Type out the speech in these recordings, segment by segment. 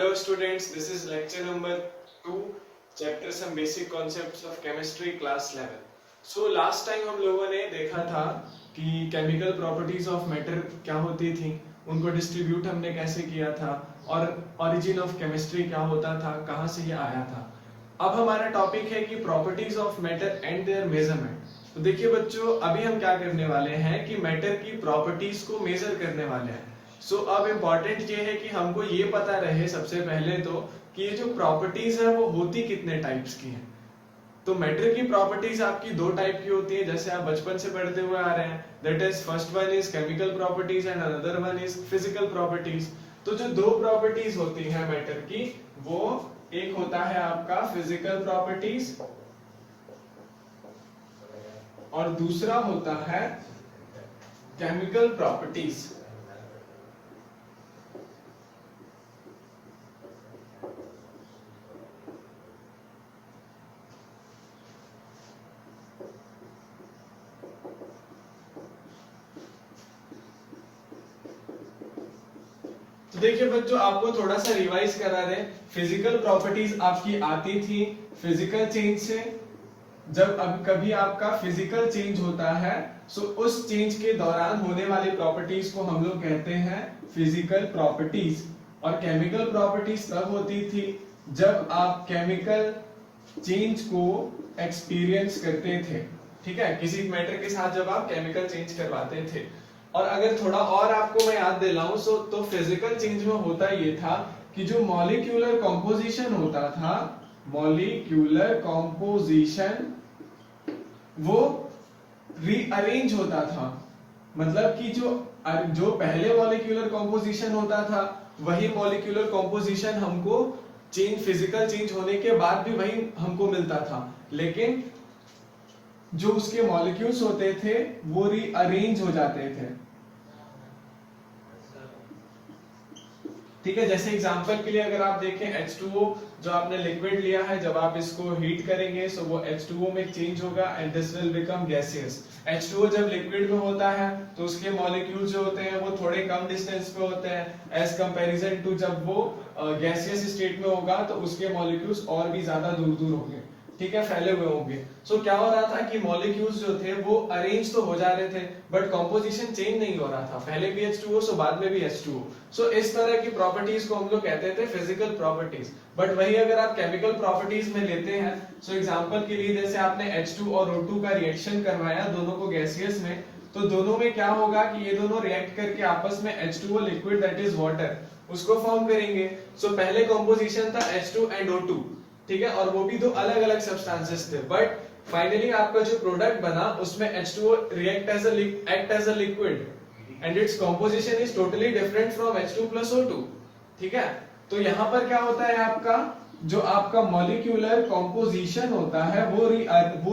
Hello students, this is lecture number 2, chapter some basic concepts of chemistry, class 11. So last time हम लोगों ने देखा था कि chemical properties of matter क्या होती थी, उनको distribute हमने कैसे किया था और origin of chemistry क्या होता था, कहाँ से ये आया था. अब हमारा टॉपिक है कि properties of matter and their measurement. तो देखिए बच्चों, अभी हम क्या करने वाले हैं कि मैटर की प्रॉपर्टीज को मेजर करने वाले हैं. अब इम्पोर्टेंट ये है कि हमको ये पता रहे सबसे पहले तो कि ये जो प्रॉपर्टीज है वो होती कितने टाइप्स की हैं. तो मैटर की प्रॉपर्टीज आपकी दो टाइप की होती है, जैसे आप बचपन से पढ़ते हुए आ रहे हैं. That is first one is chemical properties and another one is physical properties. तो जो दो प्रॉपर्टीज होती है मैटर की, वो एक होता है आपका फिजिकल प्रॉपर्टीज और दूसरा होता है केमिकल प्रॉपर्टीज. तो देखिए बच्चों, आपको थोड़ा सा रिवाइज करा दें. फिजिकल प्रॉपर्टीज आपकी आती थी फिजिकल चेंज से. जब अब कभी आपका फिजिकल चेंज होता है सो उस चेंज के दौरान होने वाली प्रॉपर्टीज को हम लोग कहते हैं फिजिकल प्रॉपर्टीज. और केमिकल प्रॉपर्टीज तब होती थी जब आप केमिकल चेंज को एक्सपीरियंस करते थे. ठीक है, किसी मैटर के साथ जब आप केमिकल चेंज करवाते थे. और अगर थोड़ा और आपको मैं याद दिलाऊं तो फिजिकल चेंज में होता ये था कि जो मॉलिक्यूलर कॉम्पोजिशन होता था, मॉलिक्यूलर कॉम्पोजिशन वो रीअरेंज होता था. मतलब कि जो पहले मॉलिक्यूलर कॉम्पोजिशन होता था वही मॉलिक्यूलर कॉम्पोजिशन हमको फिजिकल चेंज होने के बाद भी वही हमको मिलता था, लेकिन जो उसके मॉलिक्यूल्स होते थे वो रीअरेंज हो जाते थे. ठीक है, जैसे एग्जांपल के लिए अगर आप देखें H2O, जो आपने लिक्विड लिया है, जब आप इसको हीट करेंगे सो वो H2O में चेंज होगा and this will become gaseous. H2O जब लिक्विड में होता है तो उसके मॉलिक्यूल्स जो होते हैं वो थोड़े कम डिस्टेंस पे होते हैं एज कंपैरिजन टू जब वो गैसियस स्टेट में होगा तो उसके मॉलिक्यूल्स और भी ज्यादा दूर दूर होंगे. ठीक है, फैले हुए होंगे. क्या हो रहा था कि मॉलिक्यूल्स जो थे वो अरेंज तो हो जा रहे थे बट कंपोजिशन चेंज नहीं हो रहा था. पहले भी H2O सो बाद में भी H2O. इस तरह की प्रॉपर्टीज को हम लोग कहते थे फिजिकल प्रॉपर्टीज. बट वही अगर आप केमिकल प्रॉपर्टीज में लेते हैं, एग्जांपल के लिए जैसे आपने H2 और O2 का रिएक्शन करवाया दोनों को गैसियस में, तो दोनों में क्या होगा कि ये दोनों रिएक्ट करके आपस में H2O liquid that is water उसको फॉर्म करेंगे. पहले कॉम्पोजिशन था H2 एंड O2. ठीक है, और वो भी दो अलग अलग सब्सटेंसेस थे, बट फाइनली आपका जो प्रोडक्ट बना उसमें H2O act as a liquid and its composition is totally different from H2 plus O2. ठीक है, तो यहाँ पर क्या होता है, जो आपका मॉलिक्यूलर कॉम्पोजिशन होता है वो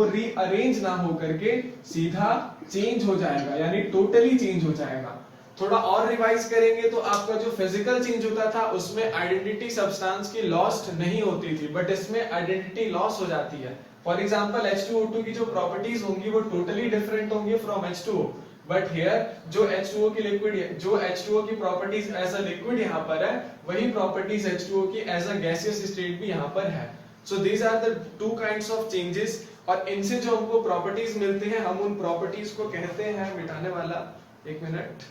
रीअरेंज ना हो करके सीधा चेंज हो जाएगा, यानी टोटली चेंज हो जाएगा. थोड़ा और रिवाइज करेंगे तो आपका जो फिजिकल चेंज होता था उसमें आइडेंटिटी सब्सटेंस की लॉस्ट नहीं होती थी, बट इसमें आइडेंटिटी लॉस हो जाती है. फॉर एग्जांपल H2O2 की जो प्रॉपर्टीज होंगी वो टोटली डिफरेंट होंगी फ्रॉम H2O. बट हियर जो H2O की लिक्विड, जो H2O की प्रॉपर्टीज एज अ लिक्विड यहाँ पर है, वही प्रॉपर्टीज H2O की एज अ गैसियस स्टेट भी यहाँ पर है. These are the two kinds of changes. और इनसे जो हमको प्रॉपर्टीज मिलती है हम उन प्रॉपर्टीज को कहते हैं, मिटाने वाला एक मिनट.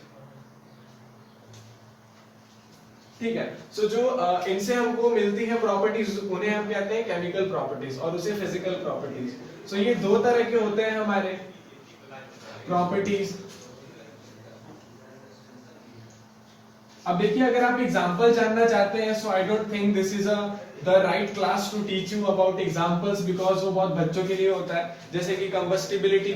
ठीक है, जो इनसे हमको मिलती है प्रॉपर्टीज उन्हें हम कहते हैं केमिकल प्रॉपर्टीज और उसे फिजिकल प्रॉपर्टीज. ये दो तरह के होते हैं हमारे प्रॉपर्टीज. अब देखिए, अगर आप एग्जांपल जानना चाहते हैं so I don't think this is the right class to teach you about examples, because वो बहुत बच्चों के लिए होता है. जैसे कि कंबस्टिबिलिटी,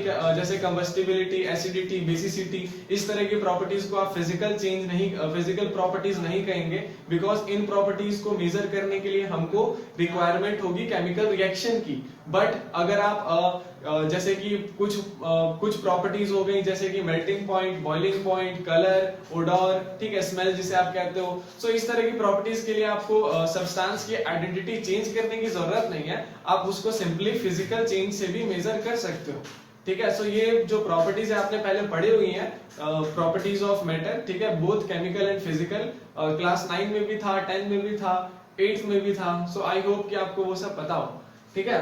एसिडिटी, बेसिसिटी, इस तरह की प्रॉपर्टीज को आप फिजिकल प्रॉपर्टीज नहीं कहेंगे, बिकॉज इन प्रॉपर्टीज को मेजर करने के लिए हमको रिक्वायरमेंट होगी केमिकल रिएक्शन की. बट अगर आप जैसे कि कुछ प्रॉपर्टीज हो गई, जैसे कि melting point, boiling point, colour, odour, ठीक है, स्मेल जिसे आप कहते हो, इस तरह की प्रॉपर्टीज के लिए आपको सब्सटेंस की आइडेंटिटी चेंज करने की जरूरत नहीं है. आप उसको सिंपली फिजिकल चेंज से भी मेजर कर सकते हो. ठीक है। सो ये जो प्रॉपर्टीज है आपने पहले पढ़ी हुई हैं, प्रॉपर्टीज ऑफ मैटर, ठीक है, both chemical and physical, class 9 में भी था, 10 में भी था, 8th में भी था। सो आई होप कि आपको वो सब पता हो, ठीक है।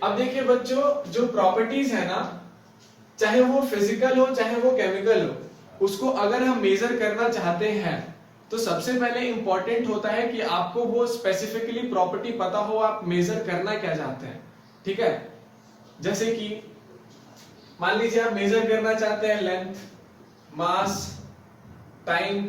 अब देखिए बच्चों, जो प्रॉपर्टीज है ना, चाहे वो फिजिकल हो चाहे वो केमिकल हो, उसको अगर हम मेजर करना चाहते हैं तो सबसे पहले इंपॉर्टेंट होता है कि आपको वो स्पेसिफिकली प्रॉपर्टी पता हो, आप मेजर करना क्या चाहते हैं, ठीक है। जैसे कि मान लीजिए आप मेजर करना चाहते हैं length, mass, time,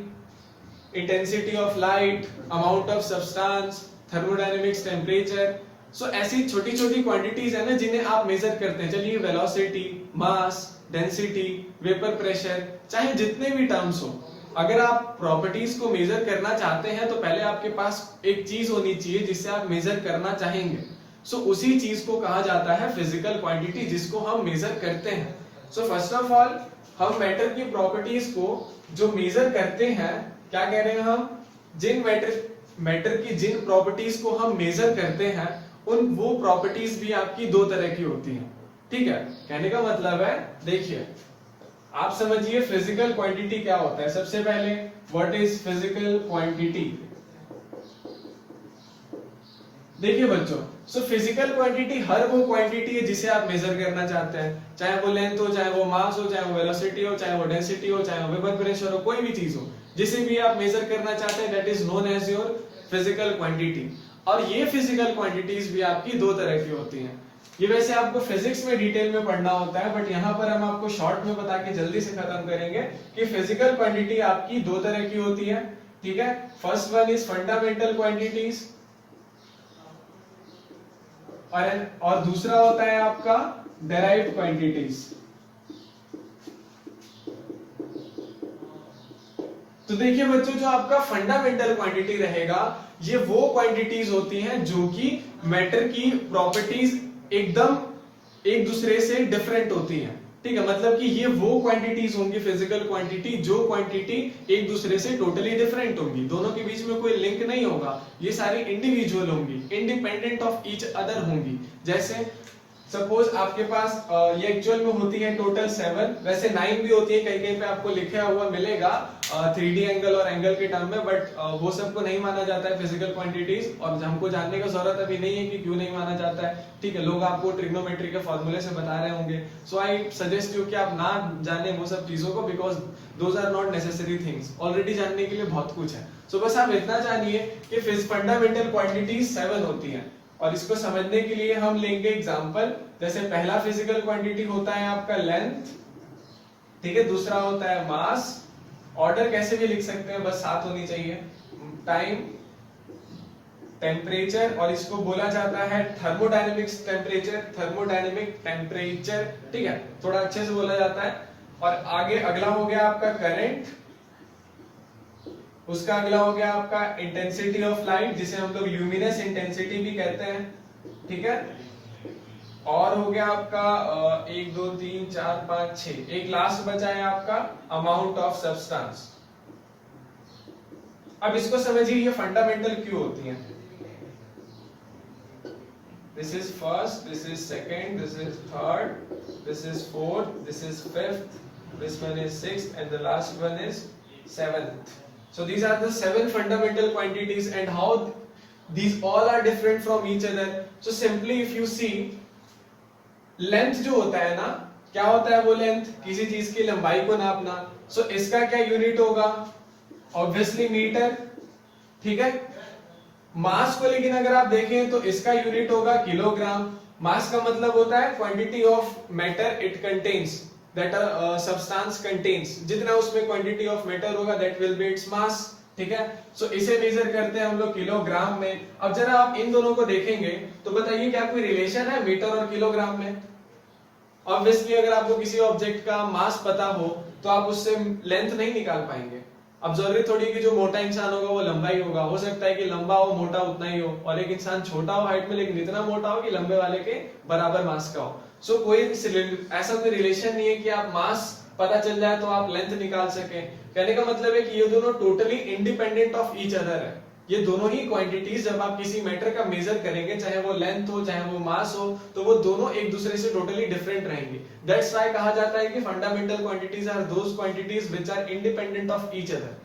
intensity of light, amount of substance, thermodynamics, temperature. So ऐसी छोटी छोटी क्वांटिटीज है ना जिन्हें आप मेजर करते हैं। चलिए वेलोसिटी, मास, डेंसिटी, वेपर प्रेशर, चाहे जितने भी टर्म्स हो, अगर आप प्रॉपर्टीज को मेजर करना चाहते हैं तो पहले आपके पास एक चीज होनी चाहिए जिससे आप मेजर करना चाहेंगे। सो उसी चीज को कहा जाता है फिजिकल क्वांटिटी, जिसको हम मेजर करते हैं। सो फर्स्ट ऑफ ऑल हम मैटर की प्रॉपर्टीज को जो मेजर करते हैं, क्या कह रहे हैं हम, जिन मैटर की जिन प्रॉपर्टीज को हम मेजर करते हैं उन वो प्रॉपर्टीज भी आपकी दो तरह की होती हैं, ठीक है। कहने का मतलब है, देखिए आप समझिए फिजिकल क्वांटिटी क्या होता है। सबसे पहले व्हाट इज फिजिकल क्वांटिटी। देखिए बच्चों, सो फिजिकल क्वांटिटी हर वो क्वांटिटी है जिसे आप मेजर करना चाहते हैं, चाहे वो लेंथ हो, चाहे वो मास हो, चाहे वो वेलोसिटी हो, चाहे वो डेंसिटी हो, चाहे वो वेपर प्रेशर हो, कोई भी चीज हो जिसे भी आप मेजर करना चाहते हैं, that is known as your physical quantity. और ये फिजिकल क्वांटिटीज भी आपकी दो तरह की होती हैं। ये वैसे आपको फिजिक्स में डिटेल में पढ़ना होता है, बट यहाँ पर हम आपको शॉर्ट में बता के जल्दी से खत्म करेंगे कि फिजिकल क्वांटिटी आपकी दो तरह की होती है, ठीक है। First one is fundamental quantities और दूसरा होता है आपका डेराइव्ड क्वांटिटीज। तो देखिए बच्चों, जो आपका फंडामेंटल क्वांटिटी रहेगा, ये वो क्वांटिटीज होती हैं जो कि मैटर की प्रॉपर्टीज एकदम एक दूसरे से डिफरेंट होती हैं, ठीक है। मतलब कि ये वो क्वांटिटीज होंगी फिजिकल क्वांटिटी जो क्वांटिटी एक दूसरे से टोटली डिफरेंट होंगी, दोनों के बीच में कोई लिंक नहीं होगा, ये सारी इंडिविजुअल होंगी, इंडिपेंडेंट ऑफ ईच अदर होंगी। जैसे सपोज आपके पास ये एक्चुअल में होती है टोटल 7, वैसे 9 भी होती है, कहीं कहीं पे आपको लिखा हुआ मिलेगा 3D एंगल और एंगल के टर्म में, बट वो सबको नहीं माना जाता है फिजिकल क्वांटिटीज, और हमको जानने का जरूरत अभी नहीं है कि क्यों नहीं माना जाता है, ठीक है। लोग आपको ट्रिग्नोमेट्री के फॉर्मूले से बता रहे होंगे, सो आई सजेस्ट यू कि आप ना जाने वो सब चीजों को, because those are not necessary things, already जानने के लिए बहुत कुछ है। सो बस आप इतना जानिए कि फंडामेंटल क्वांटिटीज 7 होती हैं, और इसको समझने के लिए हम लेंगे एग्जांपल। जैसे पहला फिजिकल क्वांटिटी होता है आपका लेंथ, ठीक है, दूसरा होता है मास, ऑर्डर कैसे भी लिख सकते हैं, बस साथ होनी चाहिए, टाइम, टेम्परेचर, और इसको बोला जाता है थर्मोडायनेमिक्स टेम्परेचर, थर्मोडायनेमिक टेम्परेचर, ठीक है, थोड़ा अच्छे से बोला जाता है। और आगे अगला हो गया आपका करंट, उसका अगला हो गया आपका इंटेंसिटी ऑफ लाइट, जिसे हम लोग ल्यूमिनस इंटेंसिटी भी कहते हैं, ठीक है। और हो गया आपका 1 2 3 4 5 6, एक लास्ट बचा है आपका अमाउंट ऑफ सब्सटेंस। अब इसको समझिए ये फंडामेंटल क्यों होती हैं। This is first, this is second, this is third, this is fourth, this is fifth, this one is sixth, and the last one is seventh. So these are the 7 fundamental quantities, and how these all are different from each other. So simply if you see, length जो होता है ना, क्या होता है वो length, किसी चीज की लंबाई को नापना। So इसका क्या यूनिट होगा, ऑब्वियसली मीटर, ठीक है। मास को लेकिन अगर आप देखें तो इसका यूनिट होगा किलोग्राम। मास का मतलब होता है quantity of matter it contains, that a substance contains, जितना उसमें क्वांटिटी ऑफ मैटर होगा that will be its mass, ठीक है। सो इसे मेजर करते हैं हम लोग किलोग्राम में। अब जरा आप इन दोनों को देखेंगे तो बताइए क्या कोई रिलेशन है मीटर और किलोग्राम में। ऑब्वियसली अगर आपको किसी ऑब्जेक्ट का मास पता हो तो आप उससे लेंथ नहीं निकाल पाएंगे। अब जरूरी थोड़ी कि जो मोटा इंसान होगा वो लंबा ही होगा, हो सकता है कि लंबा हो मोटा उतना ही हो, और एक इंसान छोटा हो हाइट में लेकिन इतना मोटा हो कि लंबे वाले के बराबर मास का हो। सो कोई ऐसा कोई रिलेशन नहीं है कि आप मास पता चल जाए तो आप लेंथ निकाल सके। कहने का मतलब है कि ये दोनों totally independent of each other है, ये दोनों ही क्वांटिटीज जब आप किसी मैटर का मेजर करेंगे, चाहे वो लेंथ हो चाहे वो मास हो, तो वो दोनों एक दूसरे से टोटली डिफरेंट रहेंगी। दैट्स व्हाई कहा जाता है कि fundamental quantities are those quantities which are independent of each other.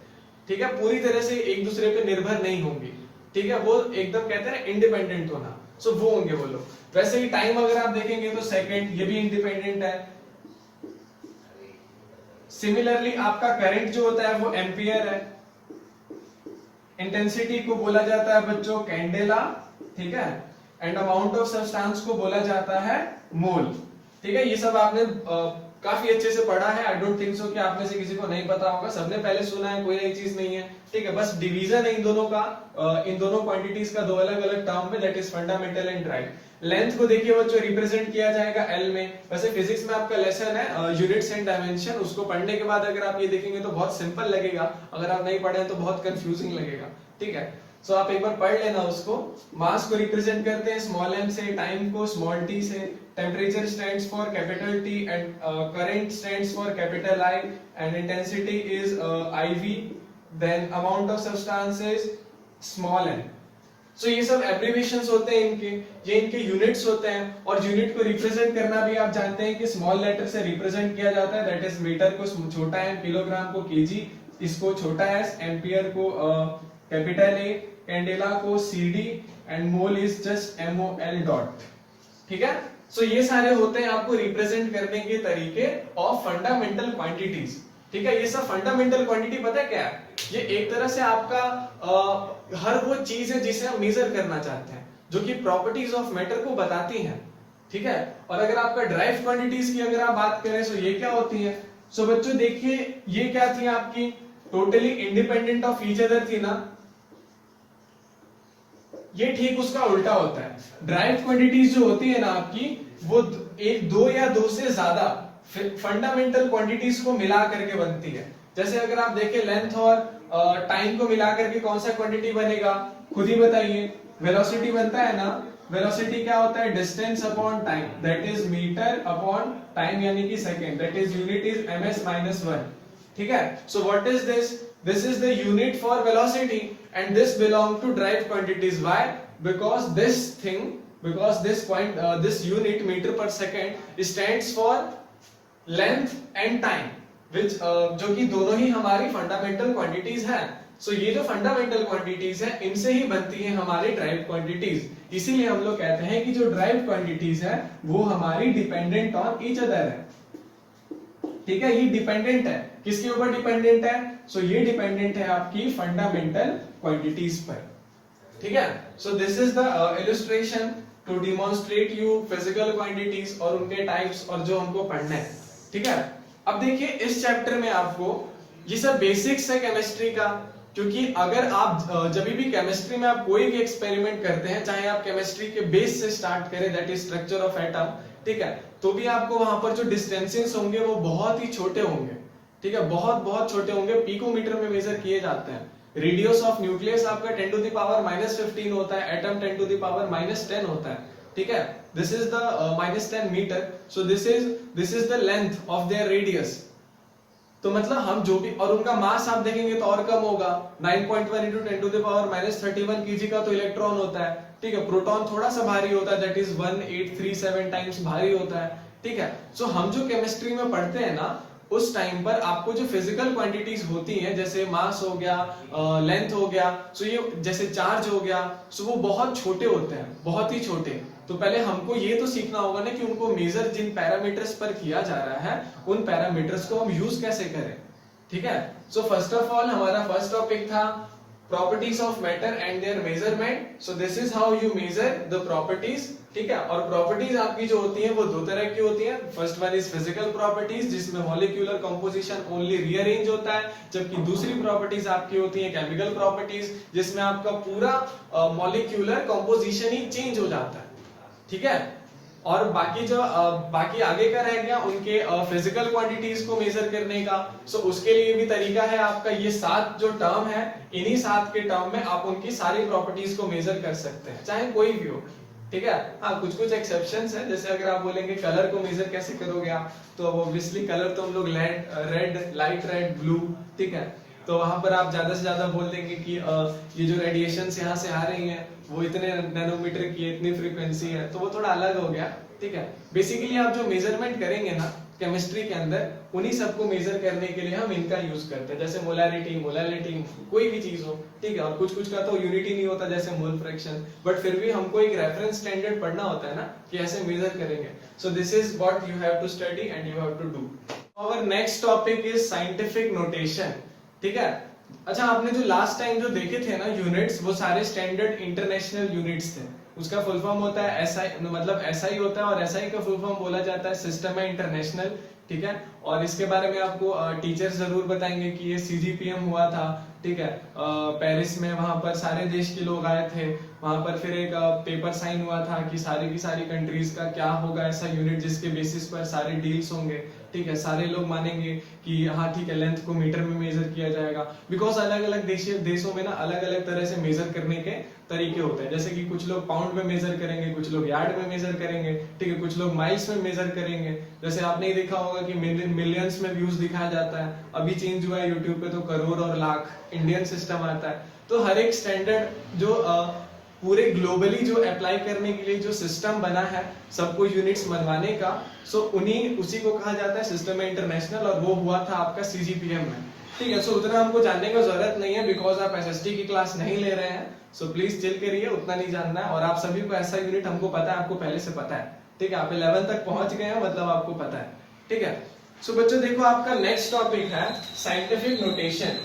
ठीक है, पूरी तरह से एक दूसरे पे निर्भर नहीं होंगी। ठीक है, वो एकदम कहते हैं इंडिपेंडेंट होना, सो वो होंगे वो लोग। वैसे ही टाइम अगर आप देखेंगे तो सेकंड, ये भी इंडिपेंडेंट है। सिमिलरली आपका करंट जो होता है वो एम्पियर है। इंटेंसिटी को बोला जाता है बच्चों कैंडेला, ठीक है, एंड अमाउंट ऑफ सब्सटेंस को बोला जाता है मोल। ठीक है, ये सब आपने काफी अच्छे से पढ़ा है। आई डोंट थिंक सो कि आप में से किसी को नहीं पता होगा, सबने पहले सुना है, कोई नई चीज नहीं है। ठीक है, बस डिवीजन है इन दोनों का, इन दोनों क्वांटिटीज का दो अलग अलग टर्म में, that is fundamental and drive. Length को देखिए बच्चों रिप्रेजेंट किया जाएगा एल में। वैसे फिजिक्स में आपका लेसन है यूनिट्स एंड डायमेंशन, उसको पढ़ने के बाद अगर आप ये देखेंगे तो बहुत सिंपल लगेगा, अगर आप नहीं पढ़े तो बहुत कंफ्यूजिंग लगेगा। ठीक है, सो आप एक बार पढ़ लेना उसको। मास को रिप्रेजेंट करते हैं स्मॉल m से, टाइम को स्मॉल t से, temperature stands for capital T and current stands for capital I and intensity is IV, then amount of substance is small n। So ये सब एब्रिविएशंस होते हैं इनके, ये इनके यूनिट्स होते हैं। और यूनिट को रिप्रेजेंट करना भी आप जानते हैं कि स्मॉल लेटर से रिप्रेजेंट किया जाता है, दैट इज मीटर को छोटा m, किलोग्राम को kg, इसको छोटा s, एम्पियर को कैपिटल A, कैंडेला को CD and mole is just MOL dot. ठीक है, सो ये सारे होते हैं आपको रिप्रेजेंट करने के तरीके ऑफ फंडामेंटल क्वांटिटीज। ठीक है, ये सब फंडामेंटल क्वांटिटी पता है क्या है? ये एक तरह से आपका हर वो चीज है जिसे हम मेजर करना चाहते हैं, जो कि प्रॉपर्टीज ऑफ मैटर को बताती हैं। ठीक है, और अगर आपका ड्राइव क्वांटिटीज की अगर आप बात करें तो ये क्या होती है? सो बच्चों देखिए, ये क्या थी आपकी, totally independent of each other थी ना, ये ठीक उसका उल्टा होता है। ड्राइव क्वांटिटीज जो होती है ना आपकी, वो एक, दो या दो से ज्यादा फंडामेंटल क्वांटिटीज को मिला करके बनती है। जैसे अगर आप देखें लेंथ और टाइम को मिला करके कौन सा क्वांटिटी बनेगा, खुद ही बताइए। वेलोसिटी बनता है ना, वेलोसिटी क्या होता है? Distance upon time, that is metre upon time यानी कि second, that is unit is ms minus 1। ठीक है, so what is this? This is the unit for velocity and this belong to drive quantities. Why? Because this unit meter per second stands for length and time, which जो कि दोनों ही हमारी fundamental quantities हैं। So ये जो fundamental quantities हैं, इनसे ही बनती हैं हमारी drive quantities। इसीलिए हम लोग कहते हैं कि जो drive quantities हैं वो हमारी dependent on each other है। ठीक है, ये डिपेंडेंट है, किसके ऊपर डिपेंडेंट है? सो ये डिपेंडेंट है आपकी फंडामेंटल क्वांटिटीज पर। ठीक है, so this is the illustration to demonstrate you physical quantities और उनके टाइप्स और जो हमको पढ़ना है। ठीक है, अब देखिए इस चैप्टर में आपको ये सब बेसिक्स है केमिस्ट्री का, क्योंकि अगर आप जब भी केमिस्ट्री में आप कोई भी एक्सपेरिमेंट करते हैं, चाहे आप केमिस्ट्री के बेस से स्टार्ट करें, that is structure of atom, ठीक है, तो भी आपको वहां पर जो डिस्टेंसेस होंगे वो बहुत ही छोटे होंगे। ठीक है, बहुत बहुत छोटे होंगे, पिकोमीटर में मेजर किए जाते हैं। रेडियस ऑफ न्यूक्लियस आपका 10 टू द पावर -15 होता है, एटम 10 टू द पावर -10 होता है। ठीक है, this is the -10 metre, so this is the length of their radius. तो मतलब हम जो भी, और उनका मास आप देखेंगे तो और कम होगा, 9.1 into 10 to the power -31 kg का तो इलेक्ट्रॉन होता है। ठीक है, प्रोटॉन थोड़ा सा भारी होता है, दैट इज 1837 टाइम्स भारी होता है। ठीक है, सो हम जो केमिस्ट्री में पढ़ते हैं ना, उस टाइम पर आपको जो फिजिकल क्वांटिटीज होती हैं, जैसे मास हो गया, लेंथ हो गया, सो ये जैसे चार्ज हो गया, सो वो बहुत छोटे होते हैं, बहुत ही छोटे। तो पहले हमको ये तो सीखना होगा ना कि उनको मेजर जिन पैरामीटर्स पर किया जा रहा है, उन पैरामीटर्स को हम यूज कैसे करें। ठीक है, सो फर्स्ट ऑफ ऑल हमारा फर्स्ट टॉपिक था properties of matter and there measurement. So this is how you measure the properties. ठीक है, और प्रॉपर्टीज आपकी जो होती हैं वो दो तरह की होती हैं। First one is physical properties, जिसमें मॉलिक्यूलर कंपोजिशन ओनली रीअरेंज होता है, जबकि दूसरी प्रॉपर्टीज आपकी होती हैं केमिकल प्रॉपर्टीज, जिसमें आपका पूरा मॉलिक्यूलर कंपोजिशन ही चेंज हो जाता है। ठीक है, और बाकी जो बाकी आगे का रह गया उनके फिजिकल क्वांटिटीज को मेजर करने का। सो उसके लिए भी तरीका है आपका, ये 7 जो टर्म है, इन्हीं 7 के टर्म में आप उनकी सारी प्रॉपर्टीज को मेजर कर सकते हैं, चाहे कोई भी हो। ठीक है, हाँ कुछ कुछ एक्सेप्शंस हैं, जैसे अगर आप बोलेंगे कलर को मेजर कैसे करोगे आप, तो ऑब्वियसली कलर तो हम लोग रेड, लाइट रेड, ब्लू, ठीक है, तो वहां पर आप ज्यादा से ज्यादा बोल देंगे कि ये जो रेडिएशन यहाँ से आ रही हैं वो इतने नैनोमीटर की है, इतनी फ्रीक्वेंसी है, तो वो थोड़ा अलग हो गया। ठीक है, बेसिकली आप जो मेजरमेंट करेंगे ना केमिस्ट्री के अंदर, उन्हीं सबको मेजर करने के लिए हम इनका यूज करते हैं, जैसे मोलारिटी, मोलालिटी, कोई भी चीज हो। ठीक है, और कुछ कुछ का तो यूनिट ही नहीं होता जैसे मोल फ्रैक्शन, बट फिर भी हमको एक रेफरेंस स्टैंडर्ड पढ़ना होता है ना कि ऐसे मेजर करेंगे। So this is what you have to study and you have to do. Our next topic is scientific notation. ठीक है, अच्छा आपने जो लास्ट टाइम जो देखे थे ना यूनिट्स, वो सारे स्टैंडर्ड इंटरनेशनल यूनिट्स थे। उसका फुल फॉर्म होता है एसआई, मतलब एसआई होता है, और एसआई का फुल फॉर्म बोला जाता है सिस्टम है इंटरनेशनल। ठीक है, और इसके बारे में आपको टीचर जरूर बताएंगे कि ये सीजीपीएम हुआ था। ठीक है, पेरिस में, वहां पर सारे देश के लोग आए थे, वहां पर फिर एक पेपर साइन हुआ था कि सारी की सारी कंट्रीज का क्या होगा ऐसा यूनिट जिसके बेसिस पर सारे डील्स होंगे। ठीक है, सारे लोग मानेंगे कि हाँ ठीक है, लेंथ को मीटर में मेजर किया जाएगा, बिकॉज अलग अलग देशों में ना अलग अलग तरह से मेजर करने के तरीके होते हैं। जैसे कि कुछ लोग पाउंड में मेजर करेंगे, कुछ लोग यार्ड में मेजर करेंगे। ठीक है, कुछ लोग माइल्स में मेजर करेंगे। जैसे आपने ही देखा होगा कि मिलियंस में व्यूज दिखाया जाता है, अभी चेंज हुआ है यूट्यूब पे तो करोड़ और लाख इंडियन सिस्टम आता है। तो हर एक स्टैंडर्ड जो पूरे ग्लोबली जो अप्लाई करने के लिए जो सिस्टम बना है सबको यूनिट्स बनवाने का, सो उसी को कहा जाता है सिस्टम इंटरनेशनल, और वो हुआ था आपका सीजीपीएम में। ठीक है, सो उतना हमको जानने का जरूरत नहीं है बिकॉज आप एसएसटी की क्लास नहीं ले रहे हैं। सो प्लीज चिल करिए, उतना नहीं जानना है। और आप सभी को ऐसा यूनिट हमको पता है, आपको पहले से पता है। ठीक है, आप 11 तक पहुंच गए हैं, मतलब आपको पता है। ठीक है, सो बच्चों देखो आपका नेक्स्ट टॉपिक है साइंटिफिक नोटेशन।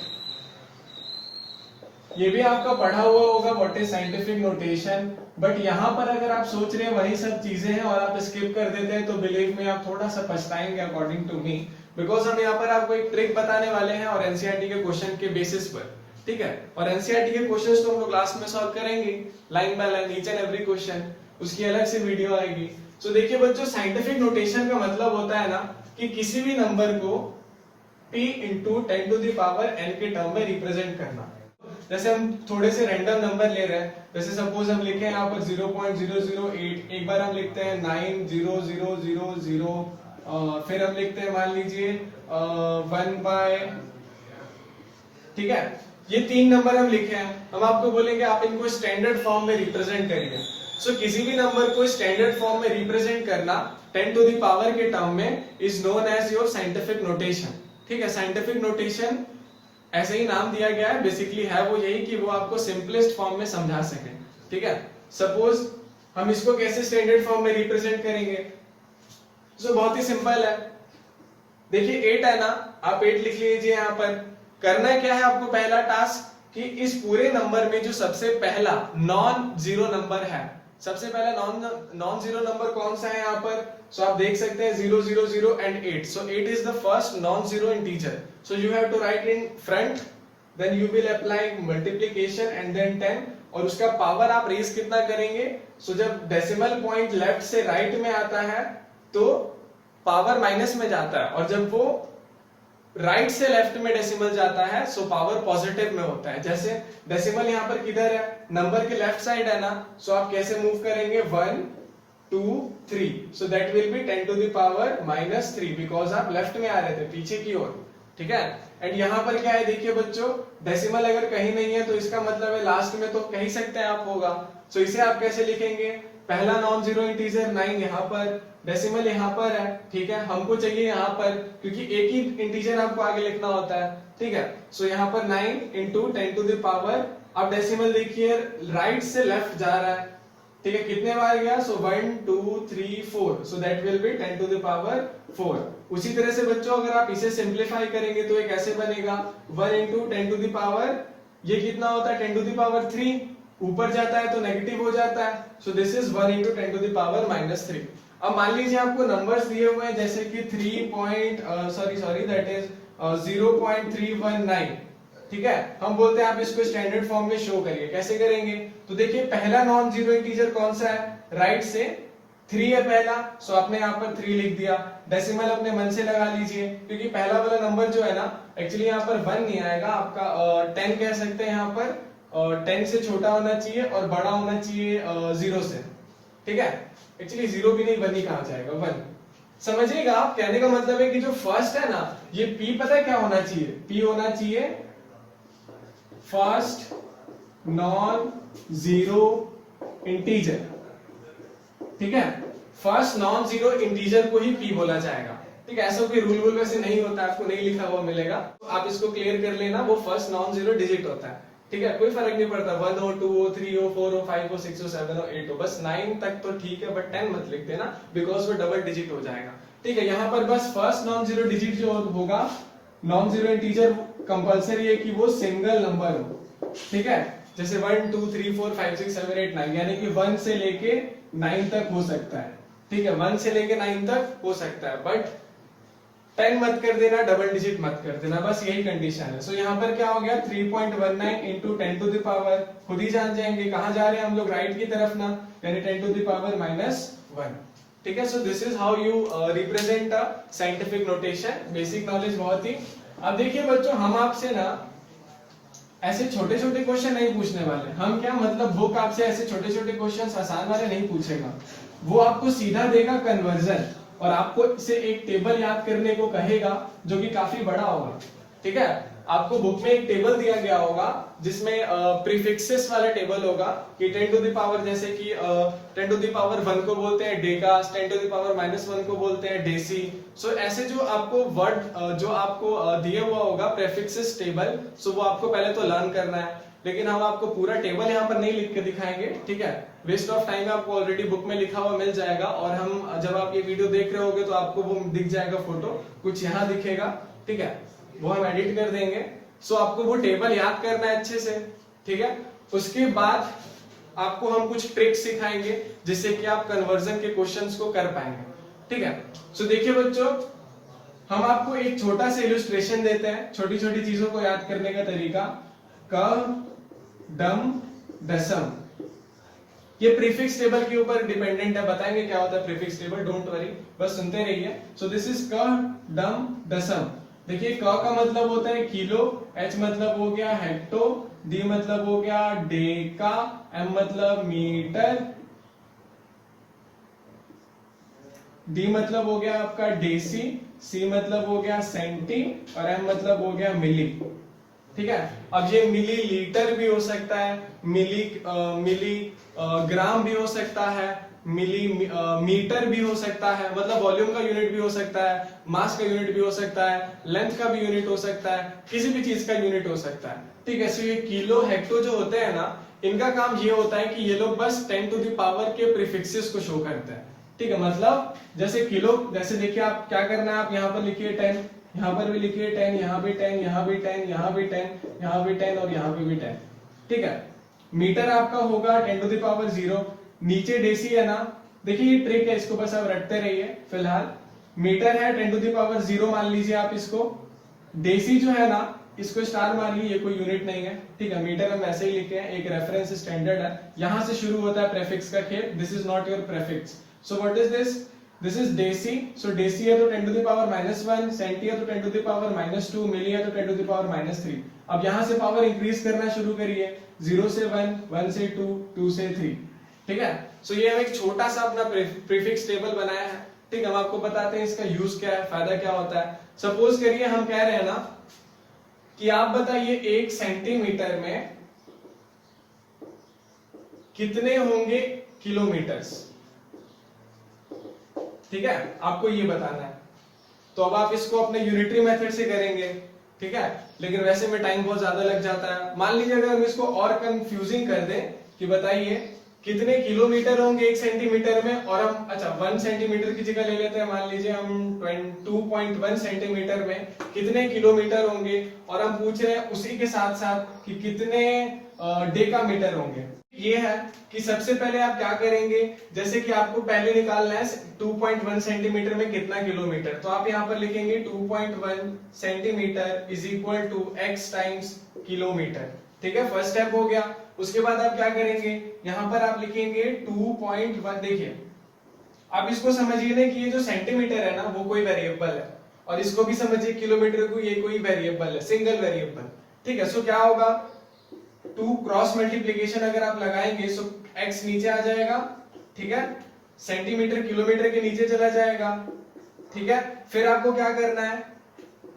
ये भी आपका पढ़ा हुआ होगा what is scientific notation, but यहाँ पर अगर आप सोच रहे हैं वही सब चीजें हैं और आप स्किप कर देते हैं तो बिलीव में आप थोड़ा सा पछताएंगे अकॉर्डिंग टू मी, बिकॉज हम यहाँ पर आपको एक ट्रिक बताने वाले हैं और एनसीईआरटी के क्वेश्चन के बेसिस पर। ठीक है, और एनसीईआरटी के क्वेश्चंस तो हम लोग क्लास में सॉल्व करेंगे line by line, each and every question, उसकी अलग से वीडियो आएगी। सो देखिए बच्चों, साइंटिफिक नोटेशन का मतलब होता है ना कि किसी भी नंबर को p into 10 to the power n के टर्म में रिप्रेजेंट करना। जैसे हम थोड़े से रैंडम नंबर ले रहे हैं, जैसे सपोज हम लिखे यहाँ पर 0.008, एक बार हम लिखते हैं 90000, फिर हम लिखते हैं मान लीजिए 1 बाय, ठीक है, ये 3 नंबर हम लिखे हैं। हम आपको बोलेंगे आप इनको स्टैंडर्ड फॉर्म में रिप्रेजेंट करिए। सो किसी भी नंबर को स्टैंडर्ड फॉर्म में रिप्रेजेंट करना 10 टू द पावर के टर्म में is known as your scientific notation. ठीक है, साइंटिफिक नोटेशन ऐसे ही नाम दिया गया है, बेसिकली है वो यही कि वो आपको सिंपलेस्ट फॉर्म में समझा सके। ठीक है, सपोज हम इसको कैसे स्टैंडर्ड फॉर्म में रिप्रेजेंट करेंगे, तो बहुत ही सिंपल है। देखिए 8 है ना, आप 8 लिख लीजिए। यहाँ पर करना क्या है आपको, पहला टास्क कि इस पूरे नंबर में जो सबसे पहला नॉन जीरो नंबर है, सबसे पहला नॉन जीरो नंबर कौन सा है यहाँ पर, सो आप देख सकते हैं 0 0 0 and 8. So 8 is the first non-zero integer. So you have to write in front, then you will apply multiplication and then 10, और उसका पावर आप रेज कितना करेंगे। सो जब डेसिमल पॉइंट लेफ्ट से राइट में आता है तो पावर माइनस में जाता है, और जब वो राइट से लेफ्ट में डेसिमल जाता है सो पावर पॉजिटिव में होता है। जैसे डेसिमल यहाँ पर किधर है, नंबर के लेफ्ट साइड है ना, सो आप कैसे मूव करेंगे 1 2 3, so that will be 10 to the power minus 3 because आप लेफ्ट में आ रहे थे, पीछे की ओर। ठीक है, एंड यहाँ पर क्या है देखिए बच्चों, डेसिमल अगर कहीं नहीं है तो इसका मतलब है लास्ट में तो कह ही सकते हैं आप होगा। सो इसे आप कैसे लिखेंगे, पहला नॉन जीरो इंटीजर 9 यहाँ पर, डेसिमल यहाँ पर है। ठीक है, हमको चाहिए यहाँ पर, क्योंकि एक ही इंटीजर आपको आगे लिखना होता है। ठीक है, सो यहाँ पर 9 इंटू 10 टू द पावर, अब डेसिमल देखिए राइट से लेफ्ट जा रहा है। ठीक है, कितने बार गया, so 1 2 3 4, so that will be 10 to the power 4। उसी तरह से बच्चों अगर आप इसे सिंप्लीफाई करेंगे तो ये कैसे बनेगा, 1 इंटू 10 टू द पावर, ये कितना होता है 10 टू द पावर 3, ऊपर जाता है तो नेगेटिव हो जाता है। So this is 1 into 10 to the power minus 3। अब मान लीजिए आपको नंबर्स दिए हुए हैं जैसे कि 0.319। ठीक है, हम बोलते हैं आप इसको स्टैंडर्ड फॉर्म में शो करिए, कैसे करेंगे, तो देखिए पहला नॉन जीरो इंटीजर कौन सा है, राइट से 3 है पहला, सो आपने यहाँ पर 3 लिख दिया। डेसिमल अपने मन से लगा लीजिए, क्योंकि पहला वाला नंबर जो है ना, एक्चुअली यहाँ पर 1 नहीं आएगा आपका, 10 कह सकते हैं यहाँ पर, 10 से छोटा होना चाहिए और बड़ा होना चाहिए 0 से। ठीक है, एक्चुअली 0 भी नहीं, 1 ही कहा जाएगा, 1। समझिएगा आप, कहने का मतलब है कि जो फर्स्ट है ना, ये P पता है क्या होना चाहिए, P होना चाहिए फर्स्ट नॉन जीरो इंटीजर, ठीक है, फर्स्ट नॉन जीरो इंटीजर को ही p बोला जाएगा, ठीक है। ऐसा कोई रूल वैसे नहीं होता, आपको नहीं लिखा हुआ मिलेगा, तो आप इसको क्लियर कर लेना, वो फर्स्ट नॉन जीरो डिजिट होता है, ठीक है। कोई फर्क नहीं पड़ता 1 हो 2 हो 3 हो 4 हो 5 हो 6 हो 7 हो 8 हो, बस 9 तक तो ठीक है, बट 10 मत लिख देना बिकॉज वो डबल डिजिट हो जाएगा, ठीक है। यहाँ पर बस फर्स्ट नॉन जीरो डिजिट जो होगा, नॉन जीरो इंटीजर कंपलसरी है कि वो सिंगल नंबर हो, ठीक है। जैसे 1 2 3 4 5 6 7 8 9, यानी कि 1 से लेके 9 तक हो सकता है, ठीक है, 1 से लेके 9 तक हो सकता है, बट 10 मत कर देना, डबल डिजिट मत कर देना, बस यही कंडीशन है। सो यहाँ पर क्या हो गया 3.19 इंटू 10 टू द पावर, खुद ही जान जाएंगे कहां जा रहे हैं हम लोग, राइट की तरफ ना, यानी 10 टू द पावर -1, ठीक है। So this is how you represent a scientific notation, basic knowledge बहुत ही। अब देखिए बच्चों, हम आपसे ना ऐसे छोटे छोटे क्वेश्चन नहीं पूछने वाले, हम क्या मतलब बुक आपसे ऐसे छोटे छोटे क्वेश्चन आसान वाले नहीं पूछेगा, वो आपको सीधा देगा कन्वर्जन, और आपको इसे एक टेबल याद करने को कहेगा जो कि काफी बड़ा होगा, ठीक है। आपको बुक में एक टेबल दिया गया होगा जिसमें प्रीफिक्सेस वाला टेबल होगा कि 10 टू द पावर, जैसे कि 10 टू द पावर 1 को बोलते हैं डेकास, 10 टू द पावर -1 को बोलते हैं डेसी। सो ऐसे जो आपको वर्ड जो आपको दिया हुआ होगा प्रीफिक्सेस टेबल, सो वो आपको पहले तो लर्न करना है, लेकिन हम आपको पूरा टेबल यहाँ पर नहीं लिख के दिखाएंगे, ठीक है, वेस्ट ऑफ टाइम है, आपको ऑलरेडी बुक में लिखा हुआ मिल जाएगा, और हम जब आप ये वीडियो देख रहे होगे तो आपको वो दिख जाएगा, फोटो कुछ यहाँ दिखेगा, ठीक है, वो हम एडिट कर देंगे। सो आपको वो टेबल याद करना है अच्छे से, ठीक है। उसके बाद आपको हम कुछ ट्रिक्स सिखाएंगे जिससे कि आप कन्वर्जन के क्वेश्चंस को कर पाएंगे, ठीक है। सो देखिए बच्चों, हम आपको एक छोटा सा इलस्ट्रेशन देते हैं छोटी छोटी चीजों को याद करने का तरीका। क डम दसम, ये प्रीफिक्स टेबल के ऊपर डिपेंडेंट है, बताएंगे क्या होता है प्रीफिक्स टेबल, डोंट वरी, बस सुनते रहिए। सो दिस इज क डम दसम। देखिए क का मतलब होता है किलो, एच मतलब हो गया हेक्टो, डी मतलब हो गया डेका, एम मतलब मीटर, डी मतलब हो गया आपका डेसी, सी मतलब हो गया सेंटी, और एम मतलब हो गया मिली, ठीक है। अब ये मिली लीटर भी हो सकता है, मिली ग्राम भी हो सकता है, मिली मीटर भी हो सकता है, मतलब वॉल्यूम का यूनिट भी हो सकता है, मास का यूनिट भी हो सकता है, लेंथ का भी यूनिट हो सकता है, किसी भी चीज का यूनिट हो सकता है, ठीक है। सो ये किलो हेक्टो जो होते हैं ना, इनका काम ये होता है कि ये लोग बस 10 टू द पावर के प्रीफिक्सेस को शो करते हैं, ठीक है। मतलब जैसे किलो, जैसे देखिए आप क्या करना है, आप यहाँ पर लिखिए 10, यहाँ पर भी लिखिए 10, यहाँ भी 10, यहाँ भी 10, यहाँ भी 10, यहाँ भी 10 और यहाँ पे भी 10, ठीक है। मीटर आपका होगा 10 टू द पावर 0, नीचे डेसी है ना, देखिए ये ट्रिक है, इसको बस आप रटते रहिए। फिलहाल मीटर है 10 टू द पावर 0 मान लीजिए आप इसको, डेसी जो है ना इसको स्टार मान लीजिए, ये कोई यूनिट नहीं है, ठीक है। मीटर हम ऐसे ही लिखे हैं, एक रेफरेंस स्टैंडर्ड है, यहां से शुरू होता है प्रीफिक्स का खेल, this is not your prefix. So what is this, this is deci. So deci है तो 10 टू द पावर -1, सेंटी है तो 10 टू द पावर -2, मिली है तो 10 टू द पावर -3। अब यहां से पावर इंक्रीज करना शुरू करिए, 0 से 1, 1 से 2, 2 से 3, ठीक है। सो ये हम एक छोटा सा अपना प्रीफिक्स टेबल बनाया है, ठीक है। हम आपको बताते हैं इसका यूज क्या है, फायदा क्या होता है। सपोज करिए हम कह रहे हैं ना कि आप बताइए 1 सेंटीमीटर में कितने होंगे किलोमीटर्स, ठीक है, आपको ये बताना है। तो अब आप इसको अपने यूनिटरी मेथड से करेंगे, ठीक है, लेकिन वैसे में टाइम बहुत ज्यादा लग जाता है। मान लीजिए अगर हम इसको और कंफ्यूजिंग कर दें कि बताइए कितने किलोमीटर होंगे 1 सेंटीमीटर में, और हम अच्छा 1 सेंटीमीटर की जगह ले लेते हैं, मान लीजिए हम 2.1 सेंटीमीटर में कितने किलोमीटर होंगे, और हम पूछ रहे हैं उसी के साथ साथ कि कितने डेकामीटर होंगे। ये है कि सबसे पहले आप क्या करेंगे, जैसे कि आपको पहले निकालना है 2.1 सेंटीमीटर में कितना किलोमीटर, तो आप यहाँ पर लिखेंगे 2.1 centimetre is equal to x times kilometre, ठीक है, फर्स्ट स्टेप हो गया। उसके बाद आप क्या करेंगे, यहाँ पर आप लिखेंगे 2.1, देखिए आप इसको समझिए ना कि ये जो सेंटीमीटर है ना वो कोई वेरिएबल है, और इसको भी समझिए किलोमीटर को ये कोई वेरिएबल है, सिंगल वेरिएबल, ठीक है। सो क्या होगा, 2 क्रॉस मल्टीप्लीकेशन अगर आप लगाएंगे सो x नीचे आ जाएगा, ठीक है, सेंटीमीटर किलोमीटर के नीचे चला जाएगा, ठीक है। फिर आपको क्या करना है,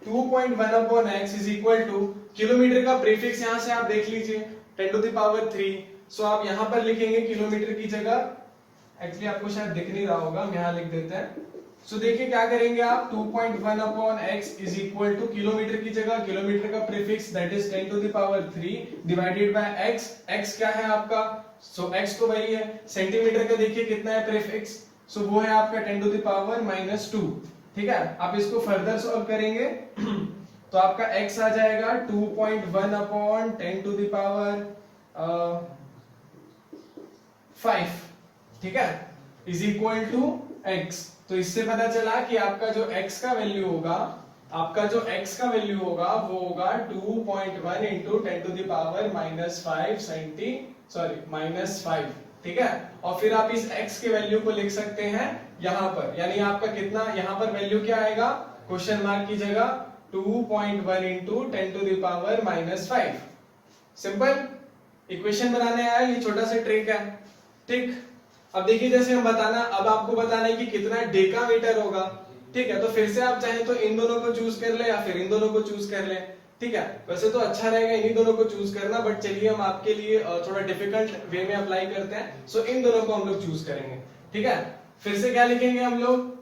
2.1 upon x is equal to, kilometre का प्रीफिक्स यहां से आप देख लीजिए 10 टू द पावर 3, सो आप यहां पर लिखेंगे किलोमीटर की जगह, एक्चुअली आपको शायद दिख नहीं रहा होगा, हम यहां लिख देते हैं। सो देखिए क्या करेंगे आप, 2.1 upon x is equal to, kilometre की जगह किलोमीटर का prefix that is 10 to the power 3 divided by x, x क्या है आपका, सो x तो वही है, सेंटीमीटर का देखिए कितना है प्रीफिक्स, सो वो है आपका 10 टू द पावर -2, ठीक है। आप इसको फर्दर सॉल्व करेंगे तो आपका x आ जाएगा 2.1 अपॉन 10 टू द पावर 5, ठीक है, इज इक्वल टू x। तो इससे पता चला कि आपका जो x का वैल्यू होगा, आपका जो x का वैल्यू होगा वो होगा 2.1 इंटू 10 टू द पावर -5, ठीक है। और फिर आप इस x के वैल्यू को लिख सकते हैं यहां पर, यानी आपका कितना यहां पर वैल्यू क्या आएगा, क्वेश्चन मार्क की जगह 2.1 into 10 to the power -5। Simple equation बनाने आया, ये छोटा सा ट्रिक है, ठीक। अब देखिए जैसे हम बताना, अब आपको बताना है कि कितना डेकामीटर होगा, ठीक है। तो फिर से आप चाहे तो इन दोनों को चूज कर ले या फिर इन दोनों को चूज कर ले, ठीक है। वैसे तो अच्छा रहेगा इन्हीं दोनों को चूज करना, बट चलिए हम आपके लिए थोड़ा डिफिकल्ट वे में अप्लाई करते हैं, सो इन दोनों को हम लोग चूज करेंगे, ठीक है। फिर से क्या लिखेंगे हम लोग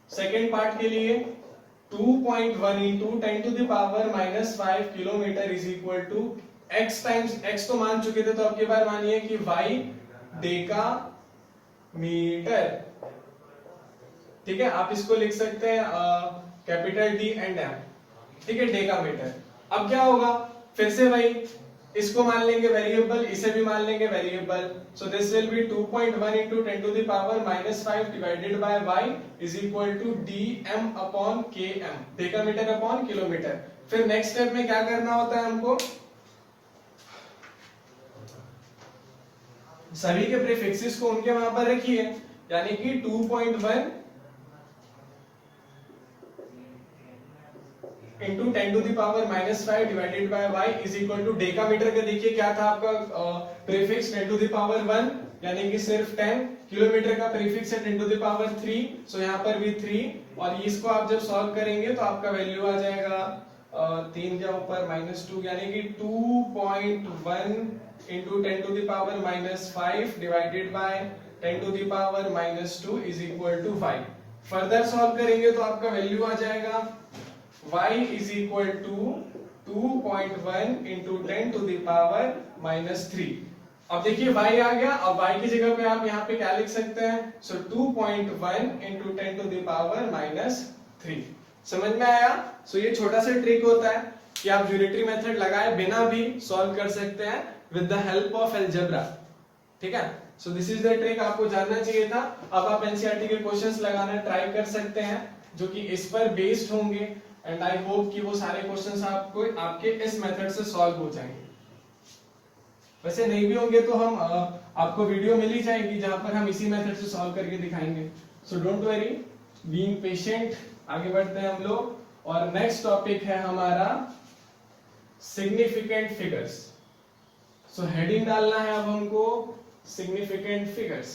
सेकेंड पार्ट के लिए, 2.1 into 10 to the power -5 kilometre is equal to x times, x तो मान चुके थे तो अब की बार मानिए कि y डेका मीटर, ठीक है। आप इसको लिख सकते हैं कैपिटल D एंड M, ठीक है, डेका मीटर। अब क्या होगा, फिर से भाई इसको मान लेंगे वेरिएबल, इसे भी मान लेंगे variable, so this will be 2.1 into 10 to the power -5 divided by y is equal to dm upon km, deca metre upon kilometre. फिर नेक्स्ट स्टेप में क्या करना होता है हमको, सभी के प्रीफिक्सेस को उनके वहां पर रखिए, यानी कि 2.1 into 10 to the power -5 divided by y is equal to, decametre का देखिए क्या था आपका प्रीफिक्स 10 टू द पावर 1, यानी कि सिर्फ 10, किलोमीटर का प्रीफिक्स है 10 टू द पावर 3, सो यहां पर भी 3, और इसको आप जब सॉल्व करेंगे तो आपका वैल्यू आ जाएगा 3 के ऊपर -2, यानी कि 2.1 into 10 to the power -5 divided by 10 to the power -2 is equal to 5। Further solve करेंगे तो आपका वैल्यू आ जाएगा y is equal to 2.1 into 10 to the power -3। अब देखिए y आ गया, अब y की जगह पे आप यहाँ पे क्या लिख सकते हैं, सो 2.1 इंटू 10 टू द पावर -3। समझ में आया। सो ये छोटा सा ट्रिक होता है कि आप यूनिटरी मेथड लगाए बिना भी सॉल्व कर सकते हैं with the help of algebra, ठीक है। So this is the trick, आपको जानना चाहिए था। अब आप एनसीईआरटी के क्वेश्चंस लगाना ट्राई कर सकते हैं जो कि इस पर बेस्ड होंगे, एंड आई होप कि वो सारे क्वेश्चंस आपको आपके इस मेथड से सॉल्व हो जाएंगे। वैसे नहीं भी होंगे तो हम आपको वीडियो मिल ही जाएगी जहां पर हम इसी मेथड से सॉल्व करके दिखाएंगे। So don't worry, being patient. आगे बढ़ते हैं हम लोग, और नेक्स्ट टॉपिक है हमारा सिग्निफिकेंट फिगर्स। सो हेडिंग डालना है अब हमको सिग्निफिकेंट फिगर्स।